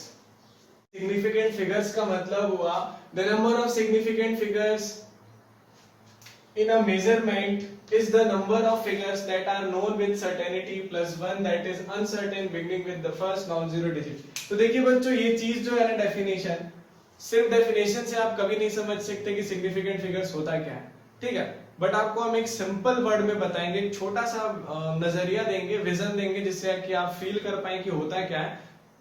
सिग्निफिकेंट फिगर्स का मतलब हुआ the number of significant figures in a measurement is the number of figures that are known with certainty plus one that is uncertain beginning with the first non-zero digit। तो देखिए बच्चों, ये चीज जो है ना, डेफिनेशन, सिर्फ डेफिनेशन से आप कभी नहीं समझ सकते कि सिग्निफिकेंट फिगर्स होता क्या है, ठीक है। बट आपको हम एक सिंपल वर्ड में बताएंगे, एक छोटा सा नजरिया देंगे, विजन देंगे, जिससे कि आप फील कर पाए कि होता क्या है।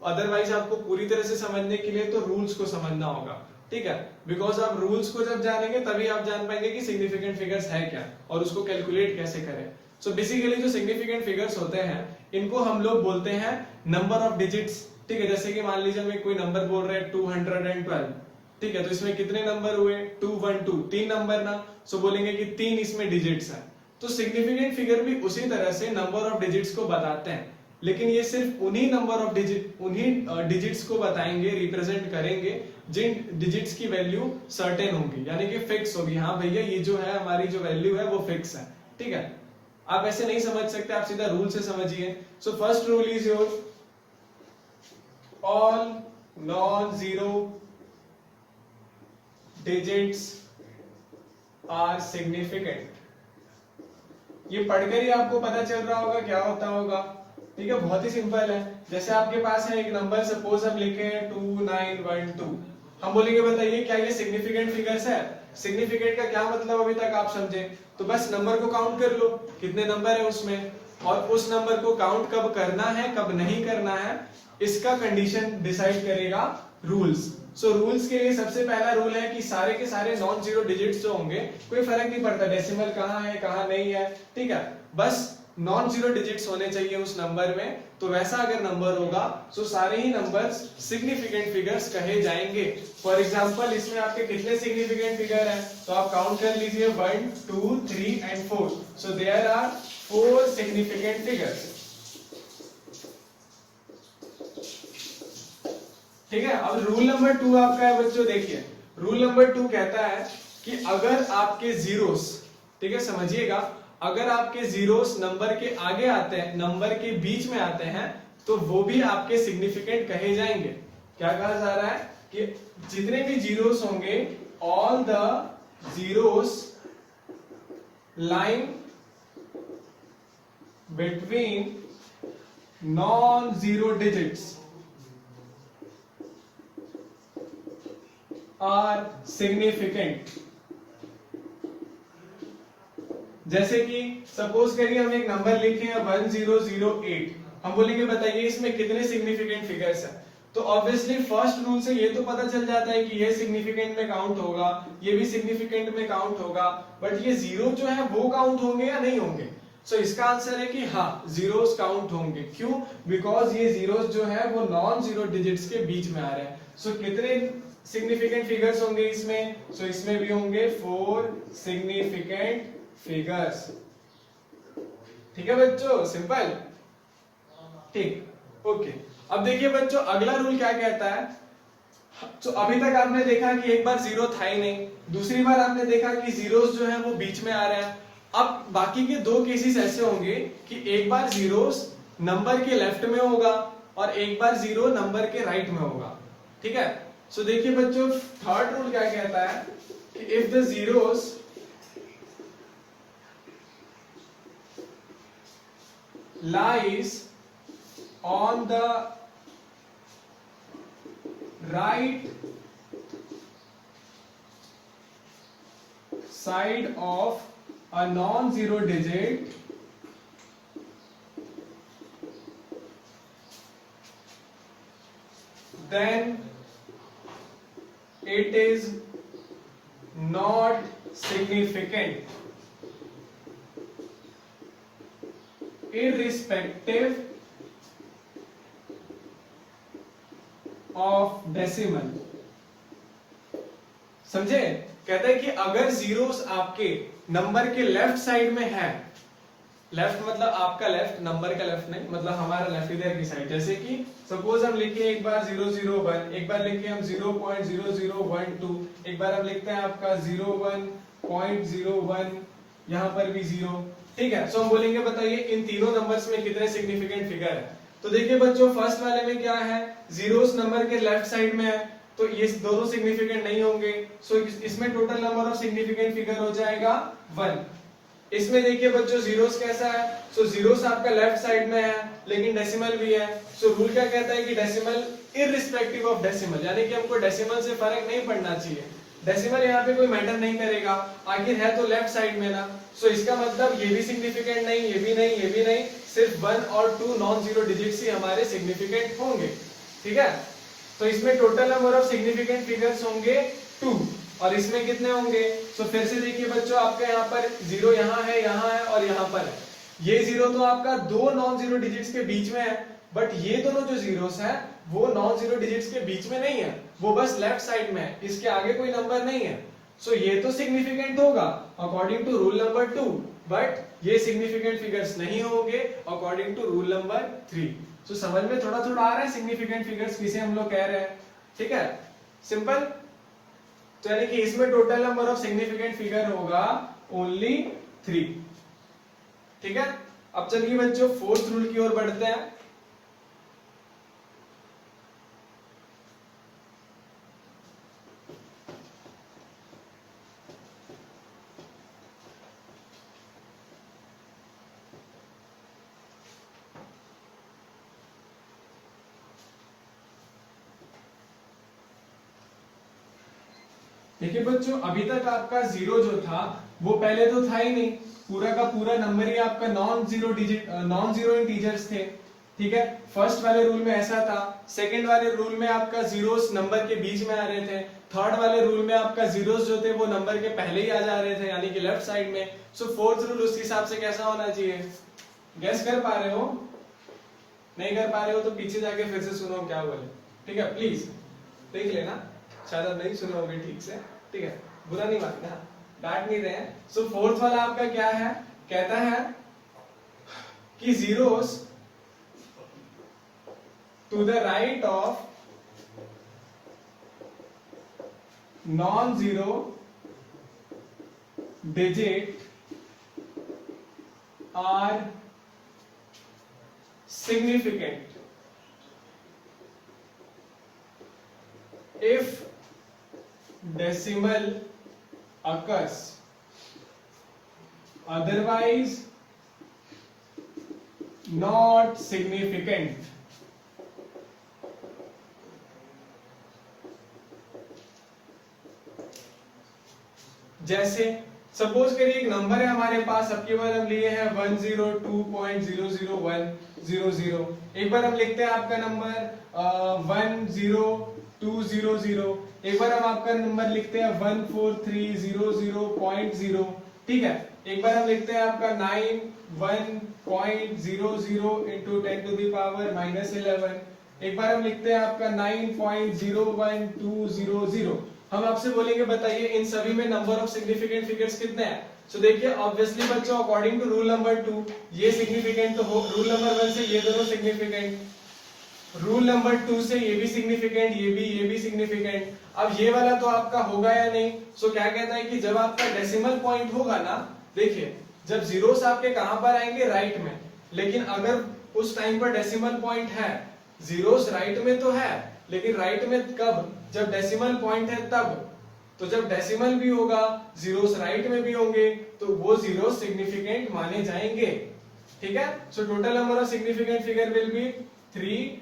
अदरवाइज आपको पूरी तरह से समझने के लिए तो रूल्स को समझना होगा, ठीक है। बिकॉज आप रूल्स को जब जानेंगे तभी आप जान पाएंगे कि सिग्निफिकेंट फिगर्स है क्या और उसको कैलकुलेट कैसे करें। सो बेसिकली जो सिग्निफिकेंट फिगर्स होते हैं इनको हम लोग बोलते हैं नंबर ऑफ डिजिट्स, ठीक है। जैसे कि मान लीजिए मैं कोई नंबर बोल रहे हैं 212, ठीक है, तो इसमें कितने नंबर हुए, 212, 3 नंबर ना, सो बोलेंगे कि 3 इसमें डिजिट्स हैं। तो सिग्निफिकेंट फिगर भी उसी तरह से नंबर ऑफ डिजिट्स को बताते हैं, लेकिन ये सिर्फ उन्हीं नंबर ऑफ डिजिट, उन्हीं डिजिट्स को बताएंगे, रिप्रेजेंट करेंगे जिन डिजिट्स की वैल्यू सर्टेन होगी, यानी कि फिक्स होगी। हाँ भैया, ये जो है हमारी जो वैल्यू है वो फिक्स है, ठीक है। आप ऐसे नहीं समझ सकते, आप सीधा रूल से समझिए। So first rule is your, all non zero digits are significant. ये पढ़कर ही आपको पता चल रहा होगा क्या होता होगा। ठीक है, बहुत ही सिंपल है। जैसे आपके पास है एक नंबर, सपोज हम लिखे हैं 2912, हम बोलेंगे बताइए क्या ये सिग्निफिकेंट फिगर्स है। सिग्निफिकेंट का क्या मतलब अभी तक आप समझे, तो बस नंबर को काउंट कर लो कितने नंबर है उसमें, और उस नंबर को काउंट कब करना है कब नहीं करना है इसका कंडीशन डिसाइड करेगा रूल्स। सो रूल्स के लिए सबसे पहला रूल है कि सारे के सारे नॉन जीरो डिजिट्स जो होंगे, कोई फर्क नहीं पड़ता डेसिमल कहाँ है कहाँ नहीं है, ठीक है, बस नॉन जीरो डिजिट्स होने चाहिए उस नंबर में। तो वैसा अगर नंबर होगा तो सारे ही नंबर्स सिग्निफिकेंट फिगर्स कहे जाएंगे। फॉर एग्जांपल इसमें आपके कितने सिग्निफिकेंट फिगर हैं, तो आप काउंट कर लीजिए 1 2 3 and 4। So there are 4 significant figures. ठीक है, अब रूल नंबर 2 आपका है बच्चों, देखिए रूल नंबर 2 कहता है कि अगर आपके जीरोस, ठीक है समझिएगा, अगर आपके जीरोस नंबर के आगे आते हैं, नंबर के बीच में आते हैं, तो वो भी आपके सिग्निफिकेंट कहे जाएंगे। क्या कहा जा रहा है कि जितने भी जीरोस होंगे, all the zeros line between non zero digits are significant. जैसे कि सपोज करिए हम एक नंबर लिखे हैं 1008, हम बोलेंगे बताइए इसमें कितने सिग्निफिकेंट फिगर्स हैं। तो ऑब्वियसली फर्स्ट रूल से ये तो पता चल जाता है कि ये सिग्निफिकेंट में काउंट होगा, ये भी सिग्निफिकेंट में काउंट होगा, बट ये जीरो जो है वो काउंट होंगे या नहीं होंगे। सो इसका आंसर है कि हाँ जीरोस काउंट होंगे। क्यों? बिकॉज ये जीरोस जो है वो नॉन जीरो डिजिट्स के बीच में आ रहे हैं। सो कितने सिग्निफिकेंट फिगर्स होंगे इसमें, सो इसमें भी होंगे 4 सिग्निफिकेंट फिगर्स। ठीक है बच्चों, सिंपल, ठीक, ओके। अब देखिए बच्चों अगला रूल क्या कहता है। तो अभी तक आपने देखा कि एक बार जीरो था ही नहीं, दूसरी बार आपने देखा कि जीरोस जो है वो बीच में आ रहे हैं। अब बाकी के दो केसेस ऐसे होंगे कि एक बार जीरोस नंबर के लेफ्ट में होगा और एक बार जीरो नंबर के राइट में होगा। ठीक है, सो देखिए बच्चों थर्ड रूल क्या कहता है कि if the zeros lies on the right side of a non-zero digit, then it is not significant, irrespective of decimal। समझे? कहते हैं कि अगर जीरोस आपके नंबर के लेफ्ट साइड में है, लेफ्ट मतलब आपका लेफ्ट, नंबर का लेफ्ट नहीं, मतलब हमारा लेफ्ट इधर की साइड, जैसे कि सपोज हम लिखे एक बार 001, एक बार लिखे हम 0.0012, एक बार हम लिखते हैं आपका 01.01, यहां पर भी 0। ठीक है, सो हम बोलेंगे बताइए इन तीनों नंबर्स में कितने सिग्निफिकेंट फिगर है। तो देखिए बच्चों फर्स्ट वाले में क्या है, जीरोस नंबर के लेफ्ट साइड में है, तो ये दोनों सिग्निफिकेंट नहीं होंगे। सो इसमें total number of significant figure हो जाएगा 1। इसमें देखिए बच्चों जीरोस कैसा है, सो जीरोस आपका लेफ्ट साइड में है लेकिन डेसिमल भी है। सो रूल क्या कहता है कि डेसिमल इररिस्पेक्टिव ऑफ डेसिमल, यानी कि हमको डेसिमल से फर्क नहीं पड़ना चाहिए, डेसिमल यहाँ पे कोई मैटर नहीं करेगा, आखिर है तो लेफ्ट साइड में ना। सो इसका मतलब ये भी सिग्निफिकेंट नहीं, ये भी नहीं, ये भी नहीं, सिर्फ 1 और 2 नॉन जीरो डिजिट्स ही हमारे सिग्निफिकेंट होंगे। ठीक है, तो इसमें total number of significant figures होंगे 2, और इसमें कितने होंगे। तो फिर से देखिए बच्चों आपका यहाँ पर जीरो यहाँ है और यहाँ पर है। ये जीरो तो आपका दो नॉन जीरो डिजिट्स के बीच में है, बट ये दोनों जो जीरोस हैं वो नॉन जीरो डिजिट्स के बीच में नहीं है, वो बस लेफ्ट साइड में है, इसके आगे कोई नंबर नहीं है। सो ये तो सिग्निफिकेंट होगा according to rule number 2, but ये सिग्निफिकेंट फिगर्स नहीं होंगे according to rule number 3। So समझ में थोड़ा थोड़ा आ रहा है सिग्निफिकेंट फिगर्स किसे हम लोग कह रहे हैं। ठीक है, सिंपल। तो यानी कि इसमें total number of significant figure होगा ओनली 3। ठीक है, अब चलिए बच्चों फोर्थ रूल की ओर बढ़ते हैं। देखिए बच्चों, अभी तक आपका जीरो जो था वो पहले तो था ही नहीं, पूरा का पूरा नंबर ही आपका नॉन जीरो इंटीजर्स थे। ठीक है, फर्स्ट वाले रूल में ऐसा था, सेकंड वाले रूल में आपका जीरोस नंबर के बीच में आ रहे थे, थर्ड वाले रूल में आपका जीरोस जो थे वो नंबर के पहले ही आ जा रहे थे, यानी कि लेफ्ट साइड में। सो फोर्थ रूल उस हिसाब से कैसा होना चाहिए, गेस कर पा रहे हो? नहीं कर पा रहे हो तो पीछे जाके फिर से सुनो क्या बोले, ठीक है? प्लीज देख लेना, शायद आप नहीं सुने होंगे ठीक से, ठीक है? बुरा नहीं मानना, डांट नहीं रहे हैं। सो फोर्थ वाला आपका क्या है, कहता है कि zeros to the right of non-zero digit are significant if decimal occurs, otherwise not significant। जैसे सपोज करिए एक नंबर है हमारे पास, सबके बाद हम लिए हैं 102.00100। एक बार हम लिखते हैं आपका नंबर 10200। एक बार हम आपका नंबर लिखते हैं 14300.0। ठीक है, एक बार हम लिखते हैं आपका 91.00 into 10 to the power -11। एक बार हम लिखते हैं आपका 9.01200। हम आपसे बोलेंगे बताइए इन सभी में नंबर ऑफ सिग्निफिकेंट फिगर्स कितने हैं? सो देखिए ऑब्वियसली बच्चों, अकॉर्डिंग टू रूल नंबर 2 ये सिग्निफिकेंट तो हो, रूल नंबर 1 से ये दोनों सिग्निफिकेंट, रूल नंबर 2 से ये भी सिग्निफिकेंट, ये भी सिग्निफिकेंट। अब ये वाला तो आपका होगा या नहीं? सो क्या कहता है कि जब आपका डेसिमल पॉइंट होगा ना, देखिए जब जीरोस आपके कहां पर आएंगे, राइट में, लेकिन अगर उस टाइम पर डेसिमल पॉइंट है, जीरोस राइट में तो है, लेकिन राइट में कब? जब डेसिमल पॉइंट है तब। तो जब डेसिमल भी होगा, जीरोस राइट में भी होंगे, तो वो जीरोस सिग्निफिकेंट माने जाएंगे। ठीक है, so total number of significant figure will be 3,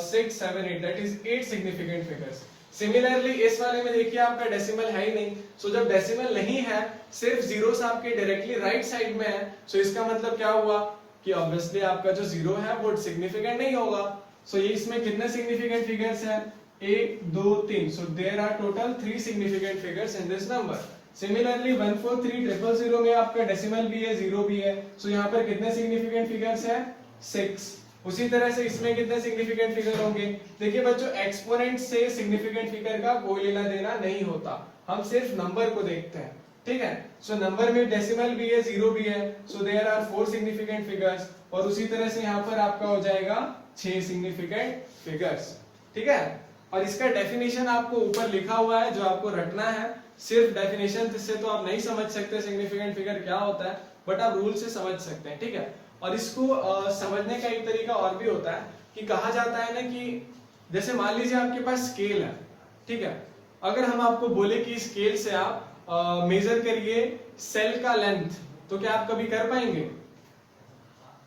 6, 7, 8, that is 8 significant figures. Similarly इस वाले में देखिए आपका डेसिमल है ही नहीं, सो जब डेसिमल नहीं है, सिर्फ जीरोस आपके डायरेक्टली राइट साइड में है, सो इसका मतलब क्या हुआ कि ऑब्वियसली आपका जो जीरो है वो सिग्निफिकेंट नहीं होगा। सो ये इसमें कितने सिग्निफिकेंट फिगर्स हैं? 1, 2, 3। So there are total 3 significant figures in this number. Similarly 143,000 में आपका डेसिमल भी है, जीरो भी है, सो यहाँ पर कितने सिग्निफिकेंट फिगर्स है? 6। उसी तरह से इसमें कितने सिग्निफिकेंट फिगर होंगे? देखिए बच्चों, एक्सपोनेंट से सिग्निफिकेंट फिगर का कोई लेना देना नहीं होता, हम सिर्फ नंबर को देखते हैं। ठीक है, सो नंबर में डेसिमल भी है, जीरो भी है, so there are 4 significant figures, और उसी तरह से यहाँ पर आपका हो जाएगा 6 सिग्निफिकेंट फिगर्स। ठीक है, और इसका डेफिनेशन आपको ऊपर लिखा हुआ है, जो आपको रटना है। सिर्फ डेफिनेशन से तो आप नहीं समझ सकते सिग्निफिकेंट फिगर क्या होता है, बट आप रूल से समझ सकते हैं। ठीक है, और इसको समझने का एक तरीका और भी होता है कि कहा जाता है ना कि जैसे मान लीजिए आपके पास स्केल है, ठीक है, अगर हम आपको बोले कि स्केल से आप मेजर करिए सेल का लेंथ, तो क्या आप कभी कर पाएंगे?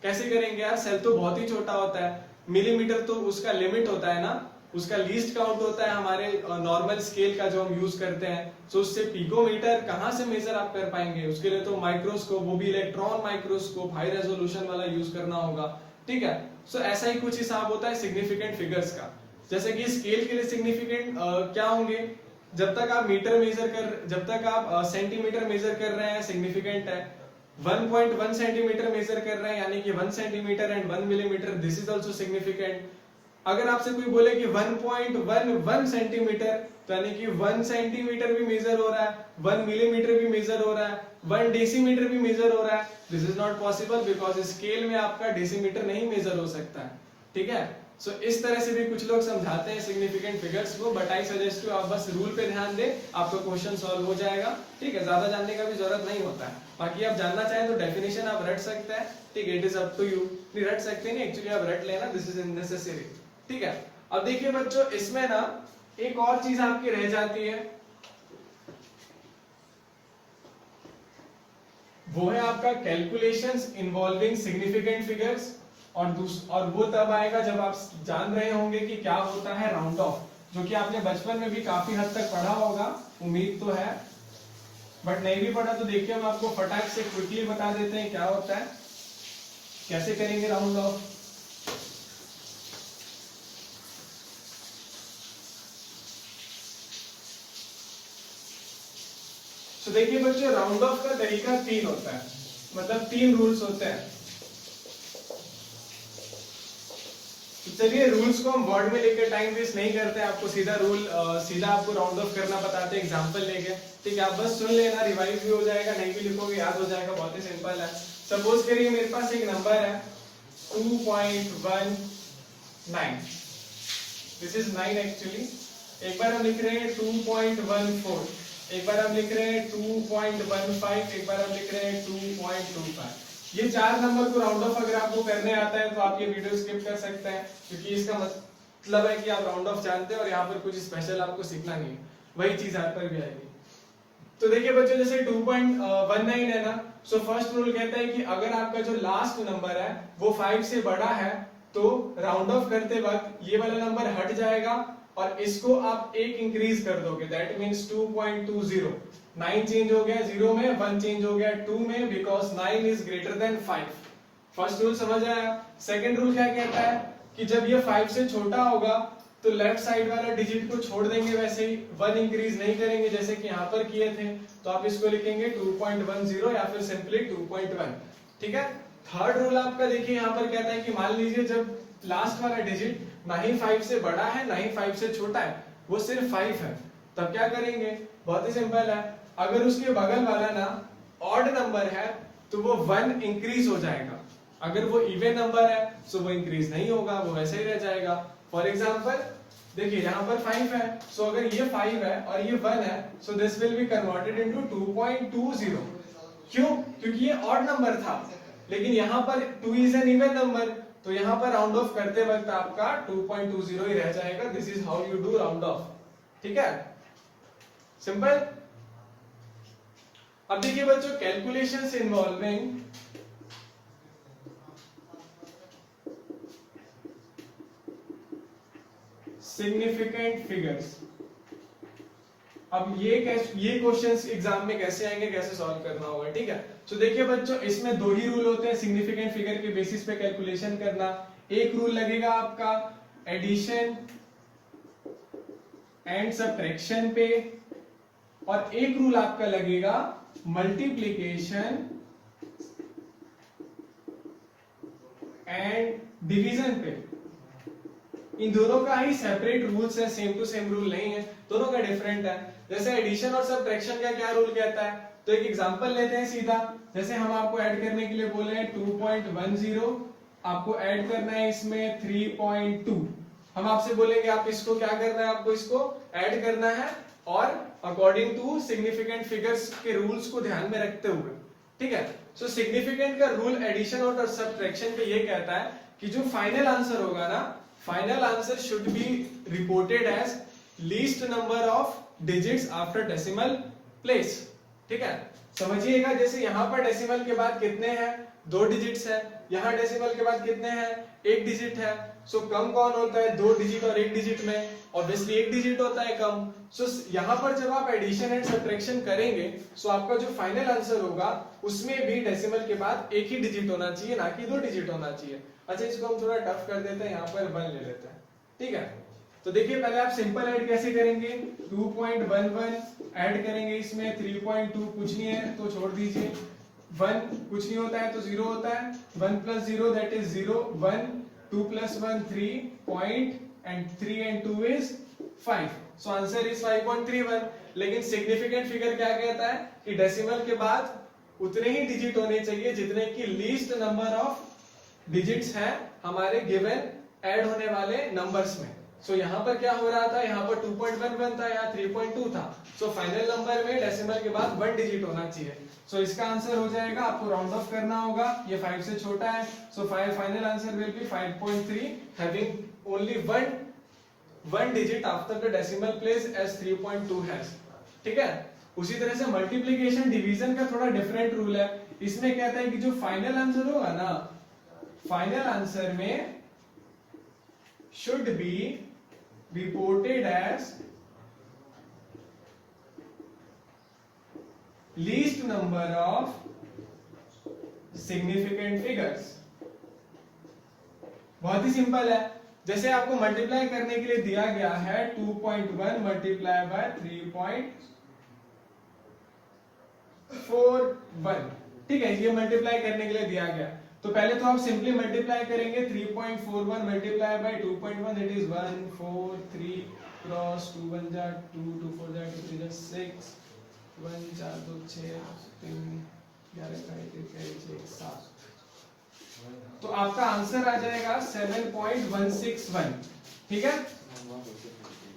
कैसे करेंगे यार, सेल तो बहुत ही छोटा होता है, मिलीमीटर तो उसका लिमिट होता है ना, उसका लीस्ट काउंट होता है हमारे नॉर्मल स्केल का जो हम यूज करते हैं। सो उससे पिकोमीटर कहां से मेजर आप कर पाएंगे? उसके लिए तो माइक्रोस्कोप, वो भी इलेक्ट्रॉन माइक्रोस्कोप, हाई रेजोल्यूशन वाला यूज करना होगा। ठीक है, सो ऐसा ही कुछ हिसाब होता है सिग्निफिकेंट फिगर्स का। जैसे कि स्केल के लिए सिग्निफिकेंट क्या होंगे? जब तक आप मीटर मेजर कर, जब तक आप सेंटीमीटर मेजर कर रहे हैं सिग्निफिकेंट है। 1.1 सेंटीमीटर मेजर कर रहे हैं, यानी कि 1 centimetre and 1 millimetre, this is also significant. अगर आपसे कोई बोले कि 1.11 सेंटीमीटर, तो यानी कि 1 सेंटीमीटर भी मेजर हो रहा है, 1 मिलीमीटर भी मेजर हो रहा है, 1 डेसीमीटर भी मेजर हो रहा है, this is not possible, because scale में आपका डेसीमीटर नहीं मेजर हो सकता है। ठीक है, सो इस तरह से भी कुछ लोग समझाते हैं सिग्निफिकेंट फिगर्स को, बट आई सजेस्ट यू आप बस रूल पे ध्यान दें, आपका क्वेश्चन सॉल्व हो जाएगा। ठीक है, ज्यादा जानने का भी जरूरत नहीं होता है। बाकी आप जानना चाहें तो डेफिनेशन आप रट सकते हैं, ठीक है, it is up to you. नहीं रट सकते नहीं, एक्चुअली आप रट लेना, दिस इज नेसेसरी। ठीक है, अब देखिए बच्चों, इसमें ना एक और चीज आपकी रह जाती है, वो है आपका कैलकुलेशंस इन्वॉल्विंग सिग्निफिकेंट फिगर्स। और वो तब आएगा जब आप जान रहे होंगे कि क्या होता है राउंड ऑफ, जो कि आपने बचपन में भी काफी हद तक पढ़ा होगा। उम्मीद तो है, बट नहीं भी पढ़ा तो देखिए हम आपको फटाक से क्विकली बता देते हैं क्या होता है, कैसे करेंगे राउंड ऑफ। तो देखिए बच्चों, राउंड ऑफ का तरीका 3 होता है, मतलब 3 रूल्स होते हैं। तो चलिए रूल्स को हम वर्ड में लेकर टाइम वेस्ट नहीं करते हैं, आपको सीधा आपको राउंड ऑफ करना बताते हैं एग्जांपल लेके। ठीक है, आप बस सुन लेना, रिवाइज भी हो जाएगा, नहीं भी लिखोगे याद हो जाएगा, बहुत ही सिंपल है। सपोज करिए मेरे पास एक नंबर है 2.19, दिस इज 9 एक्चुअली। एक बार हम लिख रहे हैं 2.14, एक बार हम लिख रहे हैं 2.15, एक बार हम लिख रहे हैं 2.25। ये 4 नंबर को राउंड ऑफ अगर आपको करने आता है तो आप ये वीडियो स्किप कर सकते हैं, क्योंकि इसका मतलब है कि आप राउंड ऑफ जानते हैं और यहाँ पर कुछ स्पेशल आपको सीखना नहीं है, वही चीज आप पर भी आएगी। तो देखिए बच्चों, जैसे 2.19 है ना, सो फर्स्ट रूल कहता है कि अगर आपका जो लास्ट नंबर है वो 5 से बड़ा है तो राउंड ऑफ करते वक्त ये वाला नंबर हट जाएगा और इसको आप एक इंक्रीज कर दोगे, दैट मींस 2.20। 9 चेंज हो गया 0 में, 1 चेंज हो गया 2 में, because 9 is greater than 5। First rule समझ आया। सेकंड रूल क्या कहता है कि जब ये 5 से छोटा होगा तो लेफ्ट साइड वाला डिजिट को छोड़ देंगे, वैसे ही 1 इंक्रीज नहीं करेंगे जैसे कि यहाँ पर किए थे, तो आप इसको लिखेंगे 2.10 या फिर सिंपली 2.1। ठीक है। थर्ड रूल आपका देखिए यहाँ पर कहता है कि मान लीजिए जब लास्ट वाला डिजिट ना ही 5 से बड़ा है ना ही 5 से छोटा है, वो सिर्फ 5 है, तब क्या करेंगे, बहुत ही सिंपल है। अगर उसके बगल वाला ना ऑड नंबर है तो वो 1 इंक्रीज हो जाएगा, अगर वो इवन नंबर है तो वो इंक्रीज नहीं होगा, वो वैसे ही रह जाएगा। फॉर एग्जाम्पल देखिए यहाँ पर 5 है, सो अगर ये 5 है और ये 1 है, so this will be converted into 2.20। क्यों? क्योंकि ये ऑड नंबर था, लेकिन यहाँ पर 2 इज एन इवन नंबर, तो यहाँ पर राउंड ऑफ करते वक्त आपका 2.20 ही रह जाएगा। This is how you do round of. ठीक है, सिंपल। अब देखिए बच्चों, कैलकुलेशंस इन्वॉल्विंग सिग्निफिकेंट फिगर्स। अब ये क्वेश्चंस एग्जाम में कैसे आएंगे, कैसे सॉल्व करना होगा। ठीक है, तो देखिए बच्चों, इसमें 2 ही रूल होते हैं सिग्निफिकेंट फिगर के बेसिस पे कैलकुलेशन करना। एक रूल लगेगा आपका एडिशन एंड सब्ट्रैक्शन पे, और एक रूल आपका लगेगा मल्टीप्लिकेशन एंड डिवीजन पे। इन दोनों का ही सेपरेट रूल्स है, सेम टू सेम रूल नहीं है, दोनों का डिफरेंट है। जैसे एडिशन और सब्ट्रैक्शन का क्या रूल कहता है, तो एक एग्जांपल लेते हैं सीधा। जैसे हम आपको ऐड करने के लिए बोले हैं 2.10, आपको ऐड करना है इसमें 3.2। हम आपसे बोलेंगे आप इसको क्या करना है, आपको इसको ऐड करना है, और अकॉर्डिंग टू सिग्निफिकेंट फिगर्स के रूल्स को ध्यान में रखते हुए। ठीक है, सो सिग्निफिकेंट का रूल एडिशन और सब्ट्रैक्शन पे ये कहता है कि जो फाइनल आंसर होगा ना, final answer should be reported as least number of digits after decimal place. ठीक है, समझिएगा, जैसे यहाँ पर डेसिमल के बाद कितने हैं, 2 डिजिट्स है, यहाँ डेसिमल के बाद कितने हैं, 1 डिजिट है। सो कम कौन होता है, 2 डिजिट और 1 डिजिट में, ऑब्वियसली 1 डिजिट होता है कम। सो यहाँ पर जब आप एडिशन एंड सब्ट्रैक्शन करेंगे, सो आपका जो फाइनल आंसर होगा उसमें भी डेसिमल के बाद 1 ही डिजिट होना चाहिए, ना कि 2 डिजिट होना चाहिए। अच्छा, इसको हम थोड़ा टफ कर देते हैं, यहाँ पर 1 ले लेते हैं। ठीक है, तो देखिए पहले आप सिंपल ऐड कैसे करेंगे, 2.11 ऐड करेंगे, इसमें 3.2 कुछ नहीं है तो छोड़ दीजिए, 1 कुछ नहीं होता है तो 0 होता है, 1 plus 0 that is 0, 1, 2 plus 1 3 point and 3 and 2 is 5, so answer is 5.31। लेकिन सिग्निफिकेंट फिगर क्या कहता है कि डेसिमल के बाद उतने ही डिजिट होने चाहिए जितने की लीस्ट नंबर ऑफ डिजिट्स हैं हमारे गिवन ऐड होने वाले नंबर्स में। सो यहाँ पर क्या हो रहा था, यहाँ पर 2.11 था, यहाँ 3.2 था, सो फाइनल नंबर में डेसिमल के बाद 1 डिजिट होना चाहिए। सो इसका आंसर हो जाएगा, आपको राउंड ऑफ करना होगा, ये 5 से छोटा है, so final answer will be 5.3 having only 1 digit after the decimal place as 3.2 has. ठीक है, उसी तरह से मल्टीप्लिकेशन डिवीजन का थोड़ा डिफरेंट रूल है। इसमें कहता है कि जो फाइनल आंसर होगा ना, फाइनल आंसर में should be reported as least number of significant figures. बहुत ही सिंपल है, जैसे आपको मल्टीप्लाई करने के लिए दिया गया है 2.1 मल्टीप्लाई बाय 3.41, ठीक है, ये मल्टीप्लाई करने के लिए दिया गया। तो पहले तो आप सिंपली मल्टीप्लाई करेंगे 3.41 multiply by 2.1, that is 1 4 3 cross 2 1 जा 2 2 4 जा 2 3 जा 6 1 4 2 6 3 11 का 1 7, तो आपका आंसर आ जाएगा 7.161, ठीक है।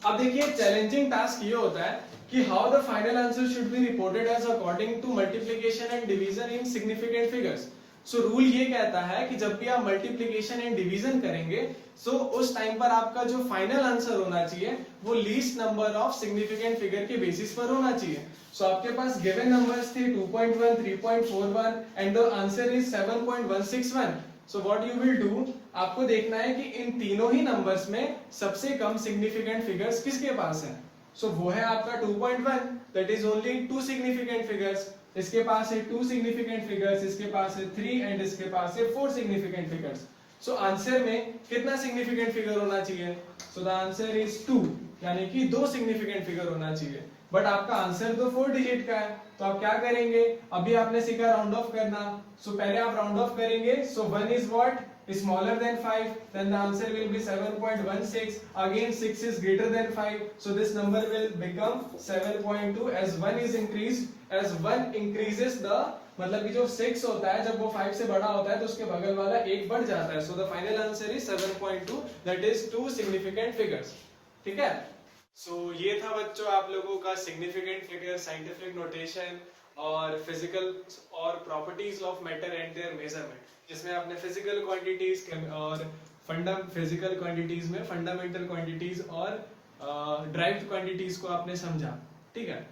अब देखिए चैलेंजिंग टास्क ये होता है कि how the final answer should be reported as according to multiplication and division in significant figures. So rule ये कहता है कि जब भी आप मल्टीप्लिकेशन एंड डिवीजन करेंगे सो उस टाइम पर आपका जो फाइनल आंसर होना चाहिए वो least number of significant figure के बेसिस पर होना चाहिए। सो आपके पास गिवन नंबर्स थे 2.1, 3.41 and the answer is 7.161। So what you will do, आपको देखना है कि इन तीनों ही नंबर्स में सबसे कम सिग्निफिकेंट फिगर्स किसके पास है। सो वो है आपका 2.1, that is only 2 significant figures. इसके पास है 2 सिग्निफिकेंट फिगर्स, इसके पास है 3 एंड इसके पास है 4 सिग्निफिकेंट फिगर्स। सो आंसर में कितना सिग्निफिकेंट फिगर होना चाहिए? सो द आंसर इज 2, यानी कि 2 सिग्निफिकेंट फिगर होना चाहिए। बट आपका आंसर तो 4 डिजिट का है, तो आप क्या करेंगे, अभी आपने सीखा राउंड ऑफ करना। सो पहले आप राउंड ऑफ करेंगे। सो 1 is what smaller than 5, then the answer will be 7.16. Again 6 is greater than 5, so this number will become 7.2 as 1 is increased, as 1 increases the, मतलब कि जो 6 होता है जब वो 5 से बड़ा होता है तो उसके बगल वाला 1 बढ़ जाता है। so the final answer is 7.2, that is 2 significant figures, ठीक है। so ये था बच्चों आप लोगों का सिग्निफिकेंट फिगर, साइंटिफिक नोटेशन और फिजिकल और properties of matter and there measurement, जिसमें आपने फिजिकल क्वांटिटीज और फिजिकल क्वांटिटीज में फंडामेंटल क्वांटिटीज और ड्राइव्ड क्वांटिटीज को आपने समझा, ठीक है।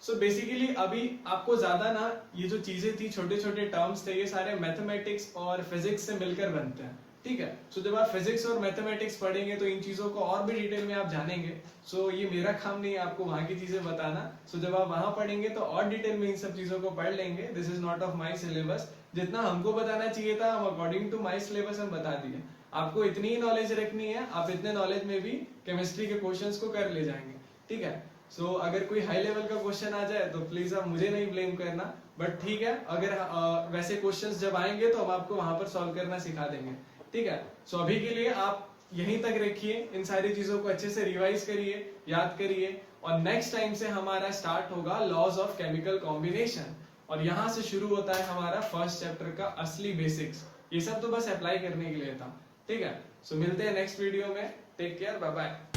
सो बेसिकली अभी आपको ज्यादा ना ये जो चीजें थी, छोटे छोटे टर्म्स थे, ये सारे मैथमेटिक्स और फिजिक्स से मिलकर बनते हैं, ठीक है। सो जब आप फिजिक्स और मैथमेटिक्स पढ़ेंगे तो इन चीजों को और भी डिटेल में आप जानेंगे। सो ये मेरा काम नहीं है आपको वहां की चीजें बताना। सो जब आप वहां पढ़ेंगे तो और डिटेल में इन सब चीजों को पढ़ लेंगे। This is not of my syllabus, जितना हमको बताना चाहिए था हम अकॉर्डिंग टू माई सिलेबस हम बता दिए। आपको इतनी ही नॉलेज रखनी है, आप इतने नॉलेज में भी केमिस्ट्री के क्वेश्चंस को कर ले जाएंगे, ठीक है। सो अगर कोई हाई लेवल का क्वेश्चन आ जाए तो प्लीज आप मुझे नहीं ब्लेम करना, बट ठीक है, अगर वैसे क्वेश्चंस जब आएंगे तो हम आपको वहां पर सॉल्व करना सिखा देंगे, ठीक है। सो अभी के लिए आप यहीं तक रखिए, इन सारी चीजों को अच्छे से रिवाइज करिए, याद करिए, और नेक्स्ट टाइम से हमारा स्टार्ट होगा लॉज ऑफ केमिकल कॉम्बिनेशन, और यहाँ से शुरू होता है हमारा फर्स्ट चैप्टर का असली बेसिक्स। ये सब तो बस अप्लाई करने के लिए था, ठीक है। सो मिलते हैं नेक्स्ट वीडियो में, टेक केयर, बाय बाय।